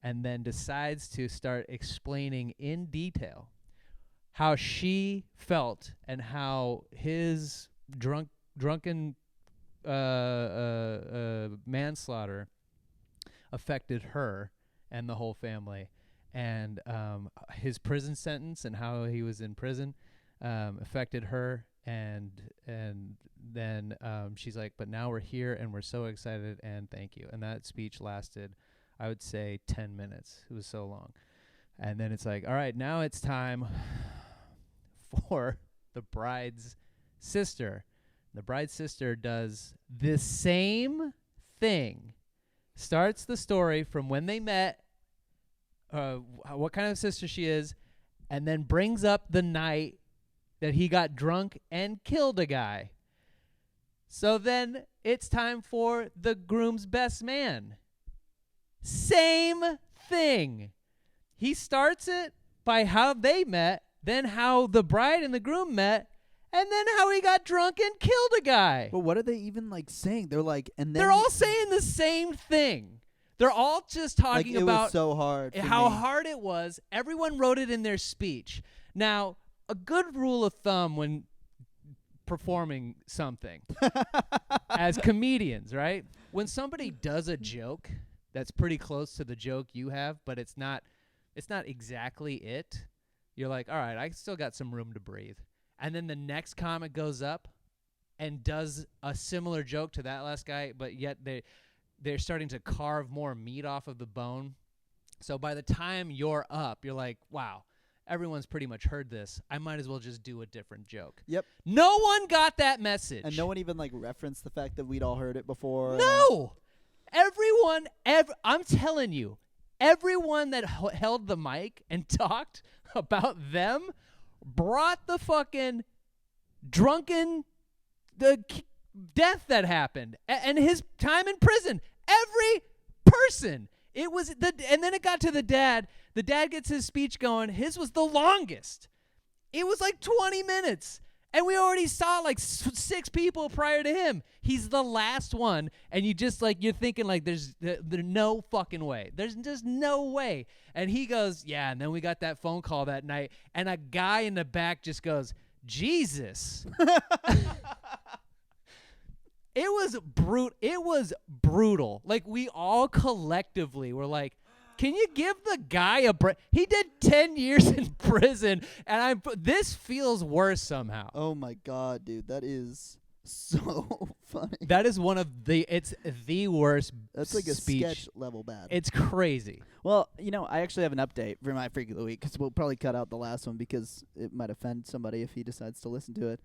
[SPEAKER 2] and then decides to start explaining in detail how she felt and how his drunken manslaughter affected her and the whole family, and his prison sentence and how he was in prison affected her, and then she's like, but now we're here and we're so excited and thank you. And that speech lasted, I would say, 10 minutes. It was so long. And then it's like, all right, now it's time for the bride's sister. The bride's sister does the same thing. Starts the story from when they met, what kind of sister she is, and then brings up the night that he got drunk and killed a guy. So then it's time for the groom's best man. Same thing. He starts it by how they met, then how the bride and the groom met, and then how he got drunk and killed a guy.
[SPEAKER 4] But what are they even like saying? They're like, and then
[SPEAKER 2] they're all saying the same thing. They're all just talking
[SPEAKER 4] like, it
[SPEAKER 2] about
[SPEAKER 4] was so hard
[SPEAKER 2] how
[SPEAKER 4] me.
[SPEAKER 2] hard it was. Everyone wrote it in their speech. Now, a good rule of thumb when performing something as comedians, right? When somebody does a joke that's pretty close to the joke you have, but it's not exactly it, you're like, all right, I still got some room to breathe. And then the next comic goes up and does a similar joke to that last guy, but yet they're starting to carve more meat off of the bone. So by the time you're up, you're like, wow, everyone's pretty much heard this. I might as well just do a different joke.
[SPEAKER 4] Yep.
[SPEAKER 2] No one got that message.
[SPEAKER 4] And no one even like referenced the fact that we'd all heard it before.
[SPEAKER 2] No. Everyone, I'm telling you, everyone that held the mic and talked about them brought the fucking drunken death that happened and his time in prison. Every person. It was and then it got to the dad. The dad gets his speech going. His was the longest. It was like 20 minutes. And we already saw like 6 people prior to him. He's the last one, and you just like you're thinking like there's no fucking way. There's just no way. And he goes, yeah. And then we got that phone call that night, and a guy in the back just goes, Jesus. It was brutal. Like we all collectively were like, can you give the guy a break? He did 10 years in prison, and this feels worse somehow.
[SPEAKER 4] Oh my God, dude, that is so funny.
[SPEAKER 2] That is it's the worst.
[SPEAKER 4] That's like a
[SPEAKER 2] speech.
[SPEAKER 4] sketch level bad.
[SPEAKER 2] It's crazy.
[SPEAKER 4] Well, I actually have an update for my Freak of the Week, because we'll probably cut out the last one because it might offend somebody if he decides to listen to it,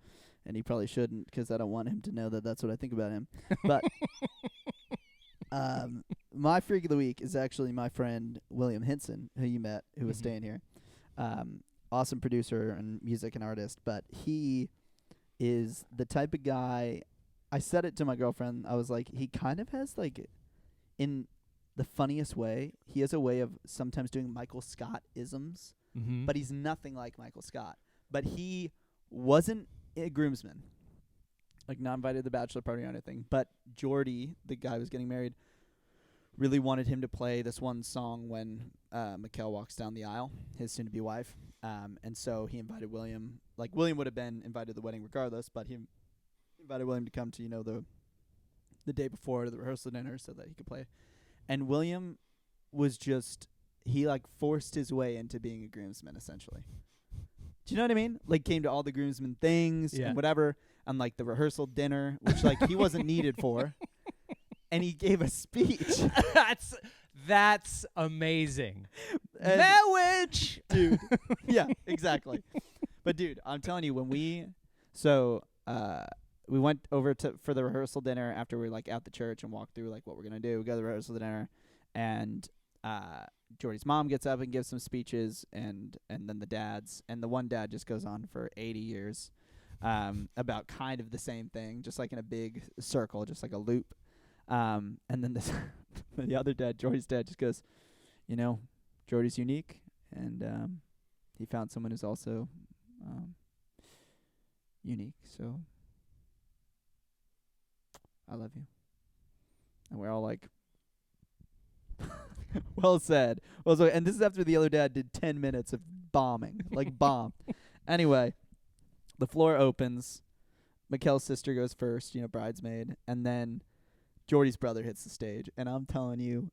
[SPEAKER 4] and he probably shouldn't, because I don't want him to know that that's what I think about him. But my Freak of the Week is actually my friend William Hinson, who you met, who was staying here. Awesome producer and music and artist, but he is the type of guy. I said it to my girlfriend. I was like, he kind of has like, in the funniest way, he has a way of sometimes doing Michael Scott isms, but he's nothing like Michael Scott. But he wasn't a groomsman, like not invited to the bachelor party or anything. But Jordy, the guy who was getting married, really wanted him to play this one song when Mikkel walks down the aisle, his soon-to-be wife. And so he invited William. Like, William would have been invited to the wedding regardless, but he invited William to come to, the day before to the rehearsal dinner so that he could play. And William was just, he, like, forced his way into being a groomsman, essentially. Do you know what I mean? Like, came to all the groomsmen things and whatever, and, like, the rehearsal dinner, which, like, he wasn't needed for. And he gave a speech.
[SPEAKER 2] That's amazing.
[SPEAKER 4] Marriage! Dude. Yeah, exactly. But, dude, I'm telling you, when we went over for the rehearsal dinner after we were, like, at the church and walked through, like, what we're going to do. We go to the rehearsal dinner, and Jordy's mom gets up and gives some speeches, and then the dad's. And the one dad just goes on for 80 years about kind of the same thing, just, like, in a big circle, just like a loop. And then the other dad, Jordy's dad, just goes, Jordy's unique, and he found someone who's also unique. So I love you. And we're all like, well said. And this is after the other dad did 10 minutes of bombing, like bomb. Anyway, the floor opens. Mikkel's sister goes first, bridesmaid, and then Jordy's brother hits the stage, and I'm telling you,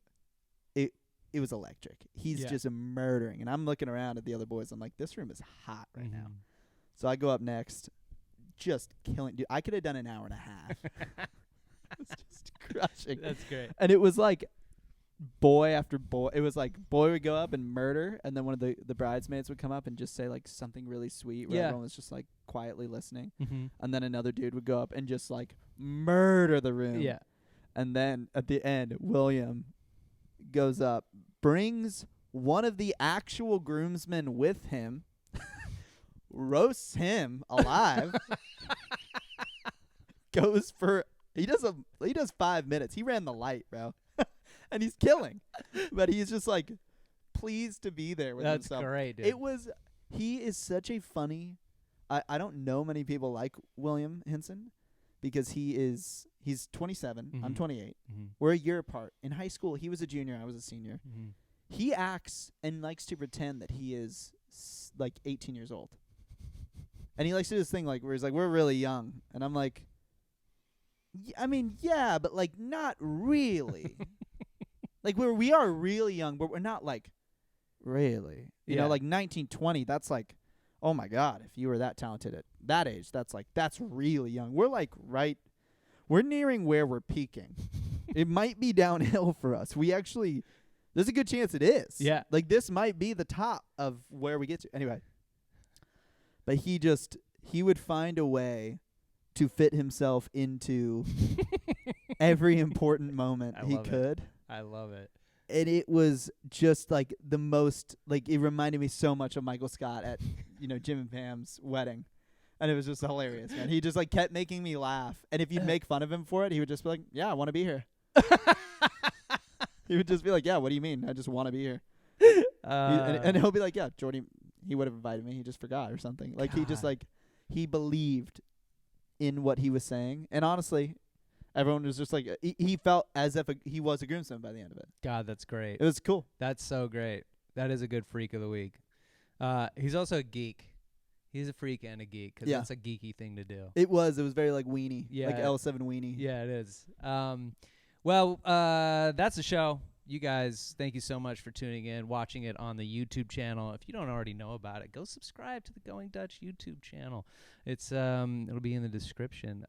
[SPEAKER 4] it was electric. He's just murdering, and I'm looking around at the other boys. I'm like, this room is hot right now. So I go up next, just killing. Dude, I could have done an hour and a half. It was just crushing.
[SPEAKER 2] That's great.
[SPEAKER 4] And it was like boy after boy. It was like boy would go up and murder, and then one of the bridesmaids would come up and just say like something really sweet where everyone was just like quietly listening. And then another dude would go up and just like murder the room.
[SPEAKER 2] Yeah.
[SPEAKER 4] And then at the end, William goes up, brings one of the actual groomsmen with him, roasts him alive, he does 5 minutes. He ran the light, bro. And he's killing. But he's just like pleased to be there with himself.
[SPEAKER 2] That's great, dude.
[SPEAKER 4] He is such a funny, I don't know many people like William Hinson. Because he's 27, I'm 28. We're a year apart. In high school, he was a junior, I was a senior. He acts and likes to pretend that he is like 18 years old. And he likes to do this thing like where he's like, we're really young. And I'm like, yeah, but like not really. Like we are really young, but we're not like really. You know, like 19, 20, that's like, oh my God, if you were that talented at that age, that's really young. We're like we're nearing where we're peaking. It might be downhill for us. There's a good chance it is.
[SPEAKER 2] Yeah.
[SPEAKER 4] Like this might be the top of where we get to. Anyway. But he would find a way to fit himself into every important moment he could.
[SPEAKER 2] I love it.
[SPEAKER 4] And it was just like the most, like it reminded me so much of Michael Scott at, Jim and Pam's wedding. And it was just hilarious, man. He just like kept making me laugh. And if you'd make fun of him for it, he would just be like, yeah, I want to be here. He would just be like, yeah, what do you mean? I just want to be here. And he'll be like, yeah, Jordy, he would have invited me. He just forgot or something. Like he just like, he believed in what he was saying, and honestly, everyone was just like he felt as if he was a groomsman by the end of it.
[SPEAKER 2] God, that's great.
[SPEAKER 4] It was cool.
[SPEAKER 2] That's so great. That is a good freak of the week. He's also a geek. He's a freak and a geek because that's a geeky thing to do.
[SPEAKER 4] It was very like weenie,
[SPEAKER 2] Yeah.
[SPEAKER 4] like L7 weenie.
[SPEAKER 2] Yeah, it is. Well, that's the show. You guys, thank you so much for tuning in, watching it on the YouTube channel. If you don't already know about it, go subscribe to the Going Dutch YouTube channel. It's it'll be in the description.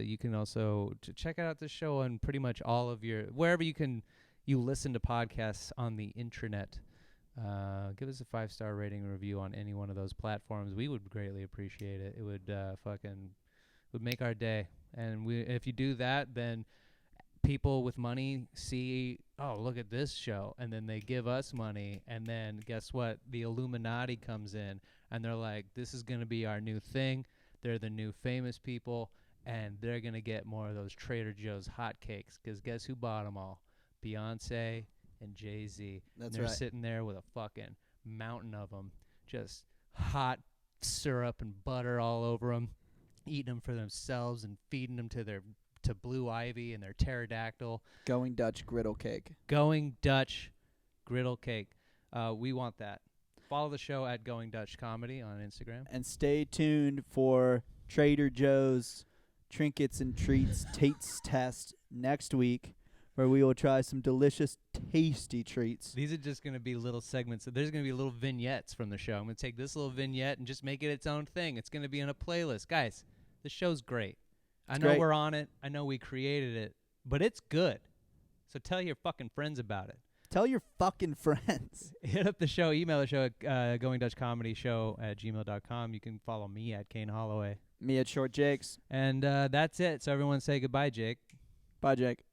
[SPEAKER 2] You can also check out the show on pretty much all of your wherever you listen to podcasts on the intranet. Give us a 5-star rating and review on any one of those platforms. We would greatly appreciate it. It would would make our day. And if you do that, then people with money see, oh, look at this show, and then they give us money, and then guess what? The Illuminati comes in, and they're like, this is going to be our new thing. They're the new famous people, and they're going to get more of those Trader Joe's hotcakes, because guess who bought them all? Beyonce and Jay-Z.
[SPEAKER 4] That's
[SPEAKER 2] they're
[SPEAKER 4] right.
[SPEAKER 2] sitting there with a fucking mountain of them, just hot syrup and butter all over them, eating them for themselves and feeding them to Blue Ivy and their pterodactyl.
[SPEAKER 4] Going Dutch Griddle Cake.
[SPEAKER 2] Going Dutch Griddle Cake. We want that. Follow the show at Going Dutch Comedy on Instagram.
[SPEAKER 4] And stay tuned for Trader Joe's Trinkets and Treats Taste Test next week, where we will try some delicious, tasty treats.
[SPEAKER 2] These are just going to be little segments. There's going to be little vignettes from the show. I'm going to take this little vignette and just make it its own thing. It's going to be in a playlist. Guys, the show's great. I know we're on it. I know we created it, but it's good. So tell your fucking friends about it.
[SPEAKER 4] Tell your fucking friends.
[SPEAKER 2] Hit up the show. Email the show at goingdutchcomedyshow@gmail.com. You can follow me at Kane Holloway.
[SPEAKER 4] Me at Short Jakes.
[SPEAKER 2] And that's it. So everyone say goodbye, Jake.
[SPEAKER 4] Bye, Jake.